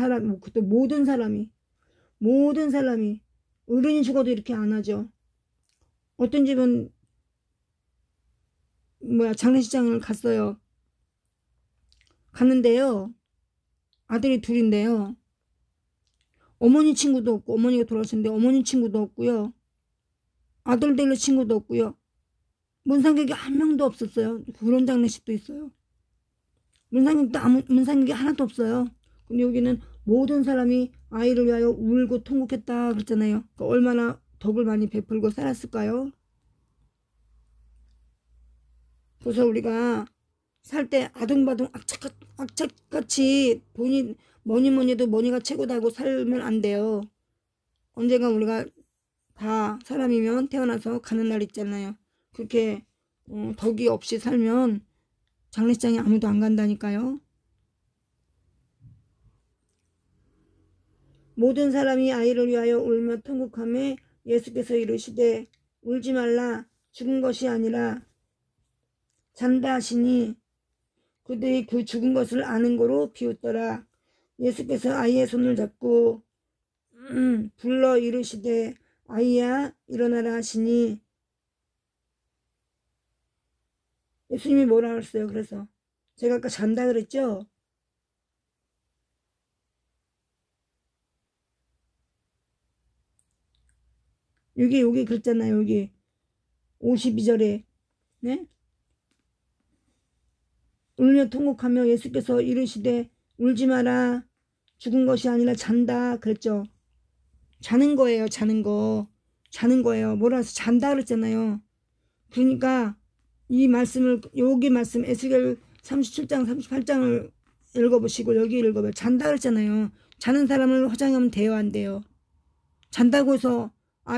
사람이 어른이 죽어도 이렇게 안 하죠. 어떤 집은 장례식장을 갔는데요. 아들이 둘인데요. 어머니 친구도 없고, 어머니가 돌아가셨는데 어머니 친구도 없고요. 아들들 친구도 없고요. 문상객이 한 명도 없었어요. 그런 장례식도 있어요. 문상객이 하나도 없어요. 근데 여기는 모든 사람이 아이를 위하여 울고 통곡했다 그랬잖아요. 그러니까 얼마나 덕을 많이 베풀고 살았을까요? 그래서 우리가 살 때 아둥바둥 악착같이 돈이 뭐니 해도 머니가 최고다고 살면 안 돼요. 언젠가 우리가 다 사람이면 태어나서 가는 날 있잖아요. 그렇게 덕이 없이 살면 장례식장에 아무도 안 간다니까요. 모든 사람이 아이를 위하여 울며 통곡하며 예수께서 이르시되 울지 말라. 죽은 것이 아니라 잔다 하시니 그들이 그 죽은 것을 아는 거로 비웃더라. 예수께서 아이의 손을 잡고 불러 이르시되 아이야 일어나라 하시니, 예수님이 뭐라 그랬어요? 그래서 제가 아까 잔다 그랬죠? 여기 그랬잖아요. 여기 52절에 네? 울며 통곡하며 예수께서 이르시되 울지 마라. 죽은 것이 아니라 잔다 그랬죠. 자는 거예요. 자는 거예요. 뭐라 해서 잔다 그랬잖아요. 그러니까 이 말씀을, 여기 말씀 에스겔 37장 38장을 읽어보시고 여기 읽어봐요. 잔다 그랬잖아요. 자는 사람을 화장하면 돼요, 안 돼요? 잔다고 해서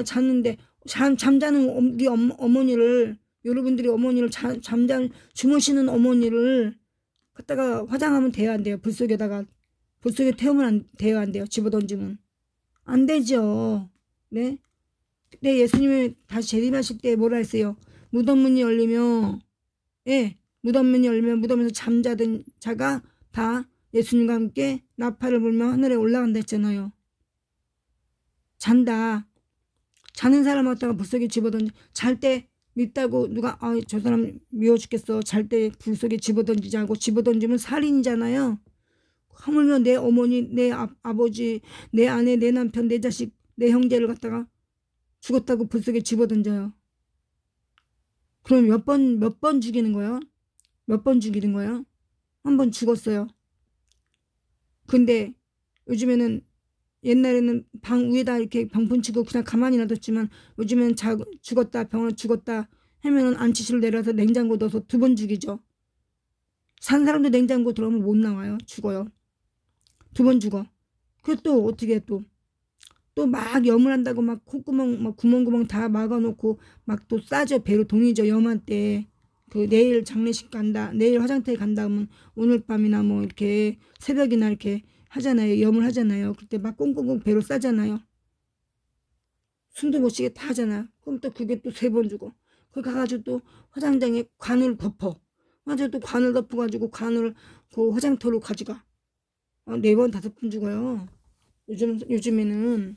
잤는데 잠자는 우리 어머니를, 여러분들이 어머니를 주무시는 어머니를 갖다가 화장하면 돼요, 안 돼요? 불 속에 태우면 돼요, 안 돼요? 집어던지면 안 되죠. 네? 그때 예수님이 다시 재림하실 때 뭐라 했어요? 무덤문이 열리며, 무덤문이 열리면 무덤에서 잠자던 자가 다 예수님과 함께 나팔을 불며 하늘에 올라간다 했잖아요. 잔다. 자는 사람 갖다가 불 속에 집어던지, 잘 때 밉다고 누가 저 사람 미워 죽겠어, 잘 때 불 속에 집어던지자고, 집어던지면 살인이잖아요. 하물며 내 어머니, 내 아버지, 내 아내, 내 남편, 내 자식, 내 형제를 갖다가 죽었다고 불 속에 집어던져요. 그럼 몇 번 죽이는 거예요? 몇 번 죽이는 거예요? 한 번 죽었어요. 근데 요즘에는, 옛날에는 방 위에다 이렇게 방풍 치고 그냥 가만히 놔뒀지만 요즘엔 죽었다, 병원에 죽었다 하면은 안치실로 내려서 냉장고 넣어서 2번 죽이죠. 산 사람도 냉장고 들어오면 못 나와요. 죽어요. 2번 죽어. 그래서 또 어떻게 또 막 염을 한다고 막 콧구멍 막 구멍 다 막아놓고 막 또 싸죠. 배로 동이죠. 염할 때. 그 내일 장례식 간다, 내일 화장터에 간다 하면 오늘 밤이나 뭐 이렇게 새벽이나 이렇게 하잖아요. 염을 하잖아요. 그때 막 꽁꽁꽁 배로 싸잖아요. 숨도 못 쉬게 다 하잖아. 그럼 또 그게 또 3번 주고. 거기 가가지고 또 화장장에 관을 덮어. 맞아, 또 관을 덮어가지고 관을 그 화장터로 가져가. 4번 5번 죽어요. 요즘에는.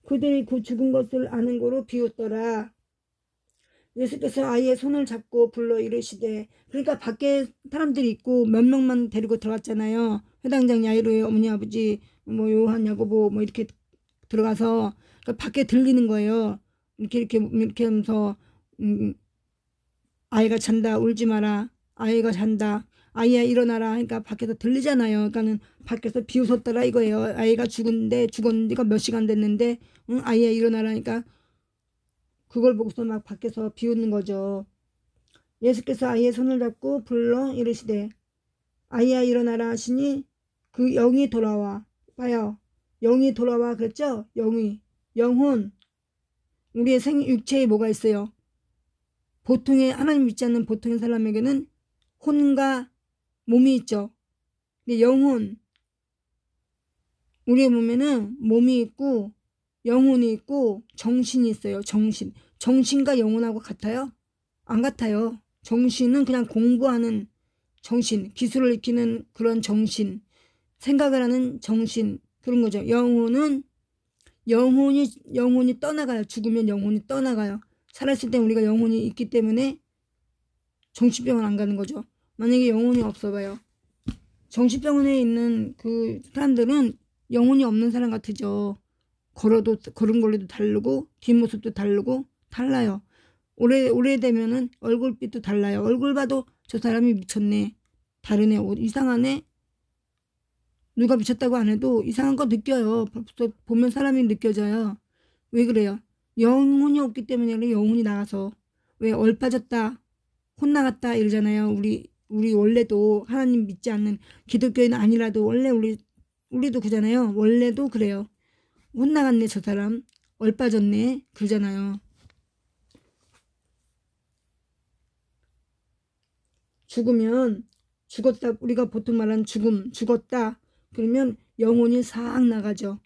그들이 그 죽은 것을 아는 거로 비웃더라. 예수께서 아이의 손을 잡고 불러 이르시되, 그러니까 밖에 사람들이 있고 몇 명만 데리고 들어갔잖아요. 회당장 야이로의 어머니 아버지 뭐 요한 야고보 뭐 이렇게 들어가서, 그러니까 밖에 들리는 거예요. 이렇게 하면서 아이가 잔다, 울지 마라, 아이가 잔다, 아이야 일어나라, 그러니까 밖에서 들리잖아요. 그러니까는 밖에서 비웃었더라 이거예요. 아이가 죽었는데가 몇 시간 됐는데 아이야 일어나라, 그러니까 그걸 보고서 막 밖에서 비웃는 거죠. 예수께서 아이의 손을 잡고 불러 이르시되, 아이야 일어나라 하시니 그 영이 돌아와. 봐요. 영이 돌아와 그랬죠? 영혼. 우리의 육체에 뭐가 있어요? 보통의, 하나님 믿지 않는 보통의 사람에게는 혼과 몸이 있죠. 근데 영혼, 우리의 몸에는 몸이 있고 영혼이 있고 정신이 있어요. 정신과 영혼하고 같아요? 안 같아요. 정신은 그냥 공부하는 정신, 기술을 익히는 그런 정신, 생각을 하는 정신, 그런 거죠. 영혼이 떠나가요. 죽으면 영혼이 떠나가요. 살았을 때 우리가 영혼이 있기 때문에 정신병원 안 가는 거죠. 만약에 영혼이 없어봐요. 정신병원에 있는 그 사람들은 영혼이 없는 사람 같으죠. 걸은 걸로도 다르고 뒷모습도 다르고 달라요. 오래되면은 얼굴빛도 달라요. 얼굴 봐도 저 사람이 미쳤네, 다르네, 이상하네. 누가 미쳤다고 안 해도 이상한 거 느껴요. 보면 사람이 느껴져요. 왜 그래요? 영혼이 없기 때문에 그래. 영혼이 나가서. 왜 얼빠졌다, 혼나갔다 이러잖아요. 우리 원래도 하나님 믿지 않는 기독교인은 아니라도 원래 우리도 그잖아요. 원래도 그래요. 혼나갔네 저 사람, 얼빠졌네 그러잖아요. 죽으면 죽었다, 우리가 보통 말하는 죽었다 그러면 영혼이 싹 나가죠.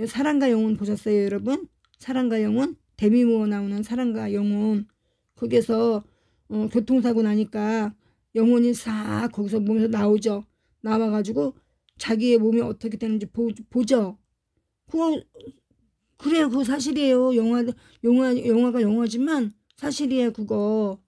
사랑과 영혼 보셨어요 여러분? 사랑과 영혼, 데미모어 나오는 사랑과 영혼. 거기서 교통사고 나니까 영혼이 싹 거기서 몸에서 나오죠. 나와가지고 자기의 몸이 어떻게 되는지 보죠. 그래요. 그거 사실이에요. 영화가 영화지만 사실이에요. 그거.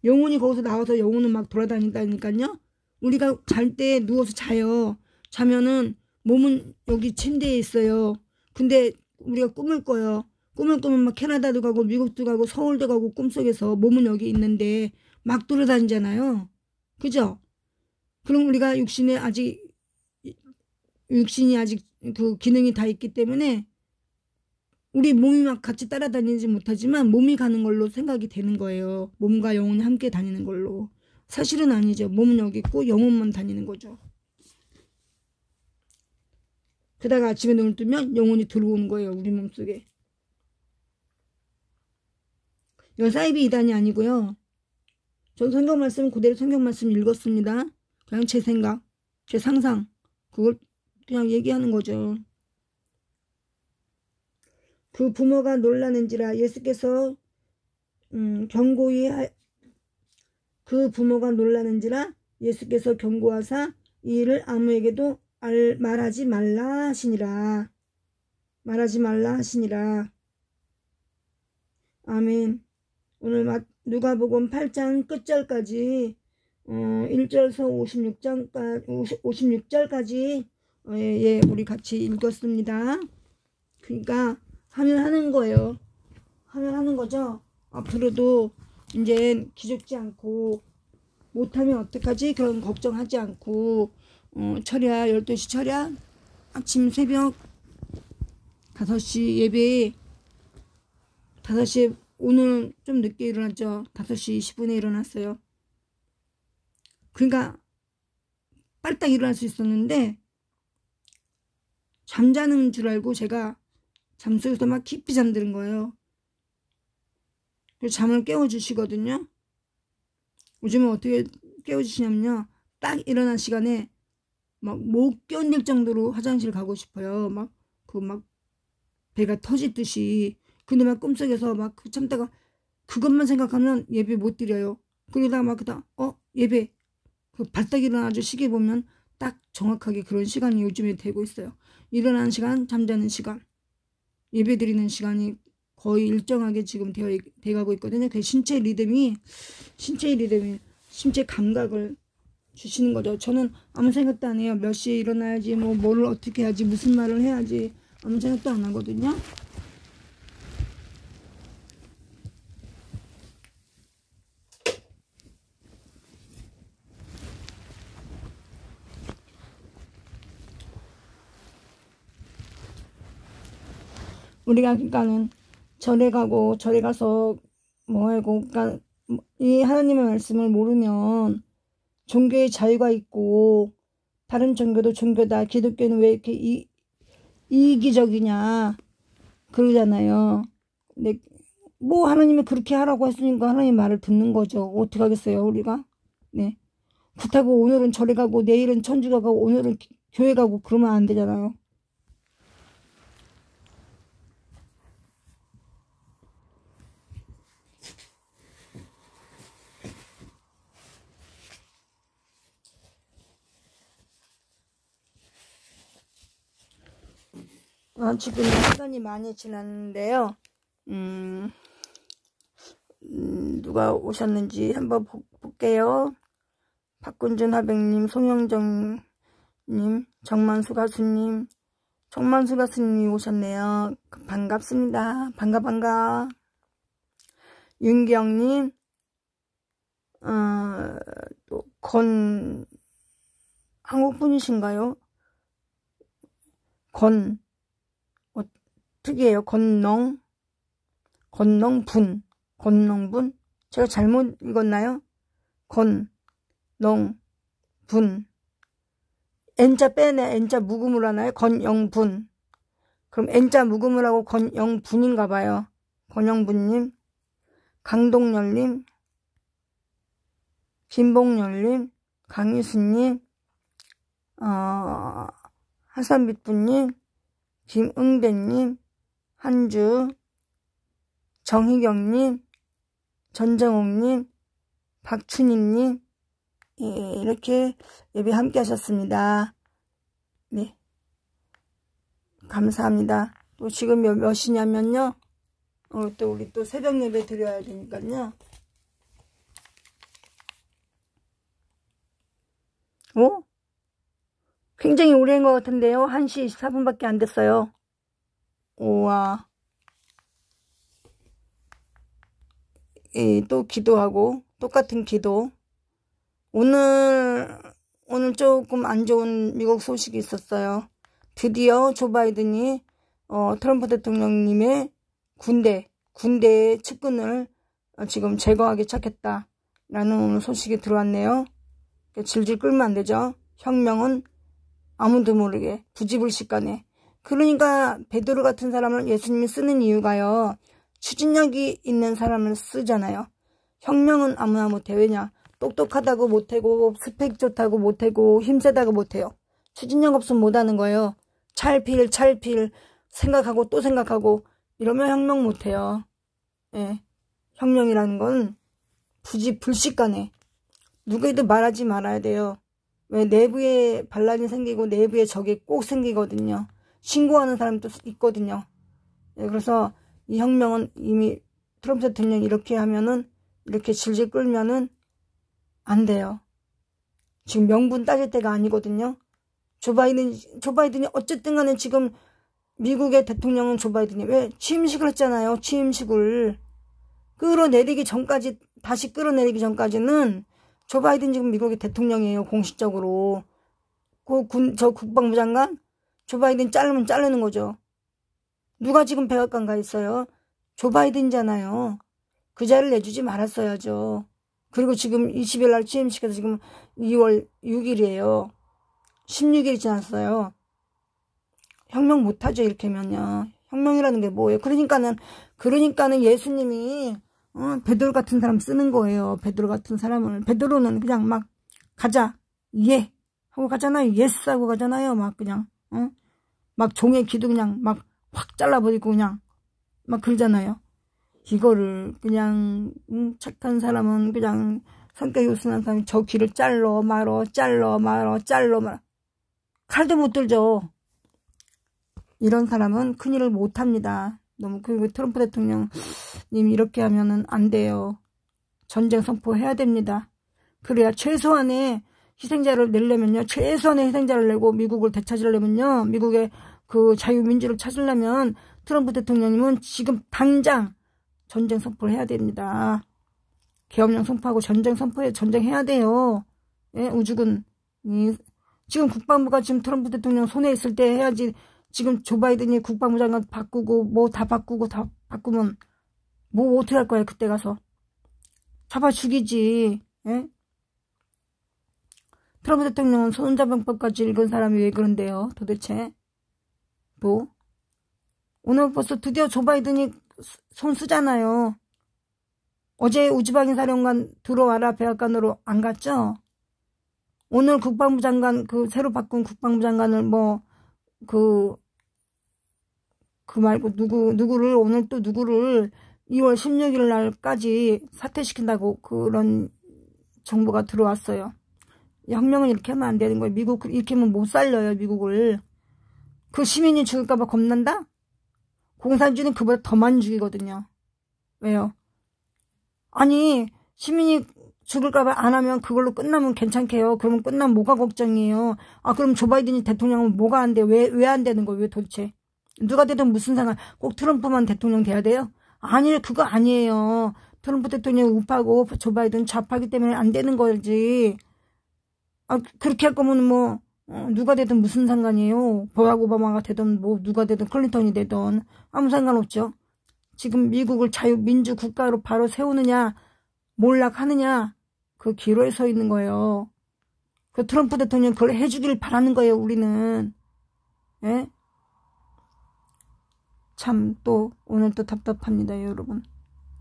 영혼이 거기서 나와서 영혼은 막 돌아다닌다니까요. 우리가 잘 때 누워서 자요. 자면은 몸은 여기 침대에 있어요. 근데 우리가 꿈을 꿔요. 꿈을 꾸면 막 캐나다도 가고 미국도 가고 서울도 가고 꿈속에서 몸은 여기 있는데 막 돌아다니잖아요. 그죠? 그럼 우리가 육신이 아직 그 기능이 다 있기 때문에 우리 몸이 막 같이 따라다니지 못하지만 몸이 가는 걸로 생각이 되는 거예요. 몸과 영혼이 함께 다니는 걸로. 사실은 아니죠. 몸은 여기 있고 영혼만 다니는 거죠. 그러다가 아침에 눈을 뜨면 영혼이 들어오는 거예요. 우리 몸속에. 이건 사이비 이단이 아니고요. 전 성경 말씀 그대로 성경 말씀 읽었습니다. 그냥 제 생각, 제 상상, 그걸 그냥 얘기하는 거죠. 그 부모가 놀라는지라 예수께서 경고하사 이 일을 아무에게도 말하지 말라 하시니라. 아멘. 오늘 누가복음 8장 끝절까지 1절서 56절까지 우리 같이 읽었습니다. 그러니까 하면 하는 거예요. 하면 하는 거죠. 앞으로도 이제 기죽지 않고 못하면 어떡하지 그런 걱정하지 않고 철야 12시 철야 아침 새벽 5시 예배 5시에 오늘 좀 늦게 일어났죠. 5시 20분에 일어났어요. 그러니까 빨딱 일어날 수 있었는데 잠자는 줄 알고 제가 잠속에서 막 깊이 잠드는 거예요. 그래서 잠을 깨워주시거든요. 요즘은 어떻게 깨워주시냐면요. 딱 일어난 시간에 막 못 견딜 정도로 화장실 가고 싶어요. 막 배가 터지듯이. 근데 막 꿈속에서 막 참다가 그것만 생각하면 예배 못 드려요. 그러다가 막 예배 발딱 일어나죠. 시계 보면 딱 정확하게 그런 시간이 요즘에 되고 있어요. 일어나는 시간, 잠자는 시간, 예배 드리는 시간이 거의 일정하게 지금 돼가고 있거든요. 그 신체 리듬이 신체 감각을 주시는 거죠. 저는 아무 생각도 안 해요. 몇 시에 일어나야지, 뭐를 어떻게 해야지, 무슨 말을 해야지, 아무 생각도 안 하거든요. 우리가 그러니까는 절에 가서 그러니까 이 하나님의 말씀을 모르면 종교의 자유가 있고 다른 종교도 종교다. 기독교는 왜 이렇게 이기적이냐 그러잖아요. 근데 하나님이 그렇게 하라고 했으니까 하나님 말을 듣는 거죠. 어떻게 하겠어요, 우리가? 네. 그렇다고 오늘은 절에 가고 내일은 천주가 가고 오늘은 교회 가고 그러면 안 되잖아요. 지금 시간이 많이 지났는데요. 누가 오셨는지 한번 볼게요. 박군준 하백님, 송영정님, 정만수 가수님, 정만수 가수님이 오셨네요. 반갑습니다. 반가. 윤경님, 또 한국분이신가요? 특이해요. 건농분. 제가 잘못 읽었나요? 건농분. N자 빼내. N자 묵음을 하나요? 건영분. 그럼 N자 묵음을 하고 건영분인가 봐요. 건영분님, 강동열님, 김봉열님, 강희수님, 하산빛분님, 김응배님, 한주, 정희경님, 전정옥님, 박춘희님, 이렇게 예배 함께 하셨습니다. 네. 감사합니다. 또 지금 몇 시냐면요. 또 우리 또 새벽 예배 드려야 되니까요. 굉장히 오래인 것 같은데요. 1시 24분밖에 안 됐어요. 우와. 또 기도하고 똑같은 기도. 오늘 조금 안 좋은 미국 소식이 있었어요. 드디어 조 바이든이 트럼프 대통령님의 군대의 측근을 지금 제거하기 시작했다라는 오늘 소식이 들어왔네요. 질질 끌면 안 되죠. 혁명은 아무도 모르게 부지불식간에. 그러니까 베드로 같은 사람을 예수님이 쓰는 이유가요. 추진력이 있는 사람을 쓰잖아요. 혁명은 아무나 못해. 왜냐? 똑똑하다고 못하고 스펙 좋다고 못하고 힘세다고 못해요. 추진력 없으면 못하는 거예요. 찰필 생각하고 또 생각하고 이러면 혁명 못해요. 예. 혁명이라는 건 부지불식간에 누구에도 말하지 말아야 돼요. 왜? 내부에 반란이 생기고 내부에 적이 꼭 생기거든요. 신고하는 사람도 있거든요. 예, 그래서 이 혁명은 이미 트럼프 대통령이 이렇게 하면은 이렇게 질질 끌면은 안 돼요. 지금 명분 따질 때가 아니거든요. 조 바이든이 어쨌든 간에 지금 미국의 대통령은 조 바이든이 왜 취임식을 했잖아요. 취임식을 다시 끌어내리기 전까지는 조 바이든 지금 미국의 대통령이에요. 공식적으로. 저 국방부 장관 조 바이든 자르면 자르는 거죠. 누가 지금 백악관 가 있어요? 조 바이든이잖아요. 그 자리를 내주지 말았어야죠. 그리고 지금 20일 날 취임식에서 지금 2월 6일이에요. 16일이 지났어요. 혁명 못하죠. 이렇게 하면요. 혁명이라는 게 뭐예요? 그러니까는 예수님이 베드로 같은 사람 쓰는 거예요. 베드로 같은 사람을. 베드로는 그냥 막 가자 예 하고 가잖아요. 예스 하고 가잖아요. 막 그냥 막 종의 귀도 그냥 막 확 잘라버리고 그냥 막 그러잖아요. 이거를 그냥 착한 사람은 그냥 성격이 우순한 사람이 저 귀를 잘라 말어 칼도 못 들죠. 이런 사람은 큰일을 못합니다. 너무 그리고 트럼프 대통령님 이렇게 하면은 안 돼요. 전쟁 선포해야 됩니다. 그래야 최소한의 희생자를 내려면요. 최소한의 희생자를 내고 미국을 되찾으려면요. 미국의 그 자유민주를 찾으려면 트럼프 대통령님은 지금 당장 전쟁 선포를 해야 됩니다. 계엄령 선포하고 전쟁해야 돼요. 예, 우주군. 지금 국방부가 지금 트럼프 대통령 손에 있을 때 해야지. 지금 조 바이든이 국방부 장관 바꾸고 뭐 다 바꾸면 뭐 어떻게 할 거야 그때 가서. 잡아 죽이지. 예? 트럼프 대통령은 손자병법까지 읽은 사람이 왜 그런데요 도대체. 또 오늘 벌써 드디어 조 바이든이 손 쓰잖아요. 어제 우주방위 사령관 들어와라 백악관으로 안 갔죠? 오늘 국방부 장관 새로 바꾼 국방부 장관을 그 말고 누구를 오늘 또 누구를 2월 16일 날까지 사퇴시킨다고 그런 정보가 들어왔어요. 혁명은 이렇게 하면 안 되는 거예요. 미국 이렇게 하면 못 살려요. 미국을. 그 시민이 죽을까봐 겁난다? 공산주의는 그보다 더 많이 죽이거든요. 왜요? 아니 시민이 죽을까봐 안 하면 그걸로 끝나면 괜찮게요. 그러면 끝나면 뭐가 걱정이에요. 그럼 조 바이든이 대통령은 뭐가 안 돼? 왜 안 되는 거예요? 왜 도대체? 누가 되든 무슨 상관? 꼭 트럼프만 대통령 돼야 돼요? 아니 그거 아니에요. 트럼프 대통령이 우파고 조 바이든 좌파기 때문에 안 되는 거지. 그렇게 할 거면 누가 되든 무슨 상관이에요. 버락 오바마가 되든 누가 되든 클린턴이 되든 아무 상관없죠. 지금 미국을 자유민주 국가로 바로 세우느냐 몰락하느냐 그 기로에 서 있는 거예요. 그 트럼프 대통령 그걸 해주길 바라는 거예요. 우리는. 예? 참 또 오늘 또 답답합니다 여러분.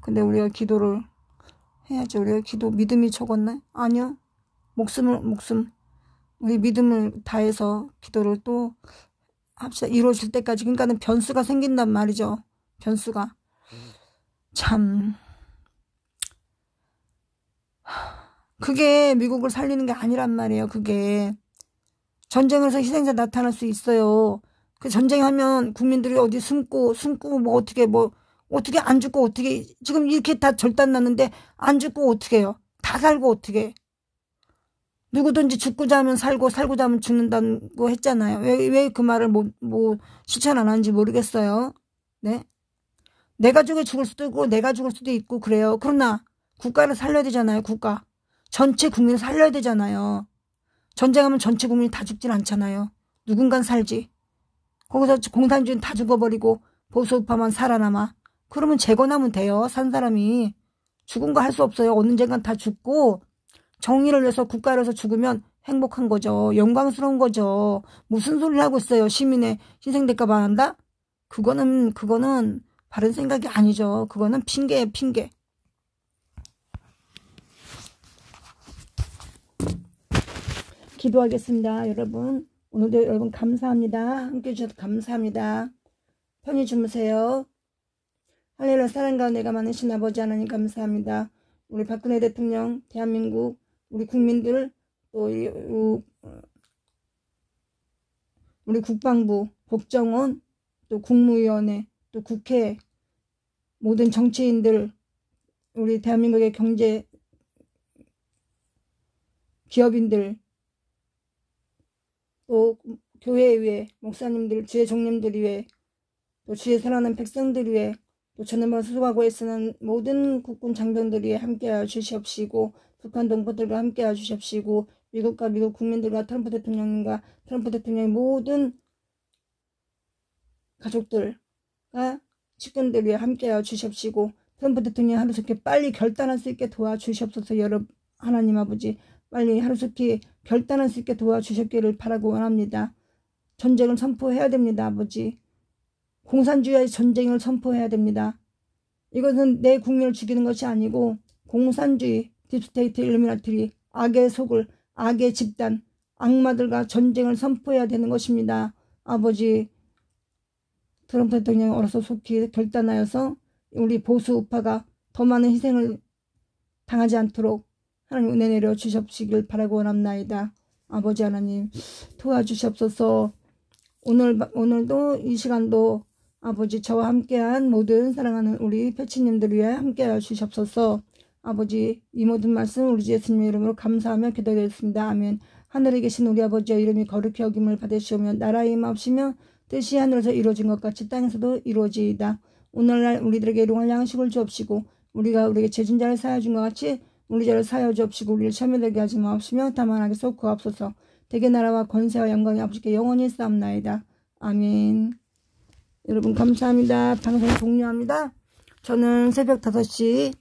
근데 우리가 기도를 해야죠. 우리가 믿음이 적었나? 아니요. 목숨 우리 믿음을 다해서 기도를 또 합시다. 이루어질 때까지. 그러니까는 변수가 생긴단 말이죠. 변수가. 참 그게 미국을 살리는 게 아니란 말이에요. 그게 전쟁에서 희생자 나타날 수 있어요. 그 전쟁하면 국민들이 어디 숨고 어떻게 안 죽고 어떻게 지금 이렇게 다 절단 났는데 안 죽고 어떻게 해요? 다 살고 어떻게 해? 누구든지 죽고자 하면 살고 살고자 하면 죽는다고 했잖아요. 왜 그 말을 실천 안 하는지 모르겠어요. 네? 내 가족이 죽을 수도 있고 내가 죽을 수도 있고 그래요. 그러나 국가를 살려야 되잖아요. 국가. 전체 국민을 살려야 되잖아요. 전쟁하면 전체 국민이 다 죽진 않잖아요. 누군간 살지. 거기서 공산주의는 다 죽어버리고 보수우파만 살아남아. 그러면 재건하면 돼요. 산 사람이. 죽은 거 할 수 없어요. 언젠간 다 죽고 정의를 위해서 국가를 위해서 죽으면 행복한 거죠. 영광스러운 거죠. 무슨 소리를 하고 있어요. 시민의 희생될까 봐 한다? 그거는 바른 생각이 아니죠. 그거는 핑계예요. 핑계. 기도하겠습니다. 여러분. 오늘도 여러분 감사합니다. 함께해 주셔서 감사합니다. 편히 주무세요. 할렐루야. 사랑과 은혜가 많으신 아버지 하나님 감사합니다. 우리 박근혜 대통령, 대한민국 우리 국민들 또 우리 국방부, 국정원, 또 국무위원회, 또 국회 모든 정치인들 우리 대한민국의 경제 기업인들 또 교회 위에 목사님들, 주의 종님들 위에 또 주의 사랑하는 백성들 위에 또 전염병 수고하고 애쓰는 모든 국군 장병들 위에 함께하여 주시옵시고 북한 동포들과 함께하여 주시옵시고 미국과 미국 국민들과 트럼프 대통령과 트럼프 대통령의 모든 가족들과 측근들 위해 함께하여 주시옵시고 트럼프 대통령이 하루속히 빨리 결단할 수 있게 도와주시옵소서. 여러분 하나님 아버지 빨리 하루속히 결단할 수 있게 도와주셨기를 바라고 원합니다. 전쟁을 선포해야 됩니다. 아버지 공산주의의 전쟁을 선포해야 됩니다. 이것은 내 국민을 죽이는 것이 아니고 공산주의, 딥스테이트, 일루미나티, 악의 속을, 악의 집단, 악마들과 전쟁을 선포해야 되는 것입니다. 아버지, 트럼프 대통령이 어려서 속히 결단하여서 우리 보수 우파가 더 많은 희생을 당하지 않도록 하나님 은혜 내려 주시옵시길 바라고 원합나이다. 아버지 하나님 도와주시옵소서. 오늘도 이 시간도 아버지 저와 함께한 모든 사랑하는 우리 패치님들 위해 함께해 주시옵소서. 아버지 이 모든 말씀 우리 주 예수님의 이름으로 감사하며 기도드렸습니다. 아멘. 하늘에 계신 우리 아버지의 이름이 거룩히 여김을 받으시오며 나라의 임하옵시며 뜻이 하늘에서 이루어진 것 같이 땅에서도 이루어지이다. 오늘날 우리들에게 일용할 양식을 주옵시고 우리가 우리에게 죄진 자를 사하여 준 것 같이 우리 죄를 사하여 주옵시고 우리를 시험에 들게 하지 마옵시며 다만 악에서 구하옵소서. 대개 나라와 권세와 영광이 아버지께 영원히 쌓옵나이다. 아멘. 여러분 감사합니다. 방송 종료합니다. 저는 새벽 5시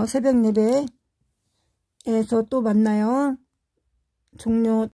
새벽 예배에서 또 만나요. 종료.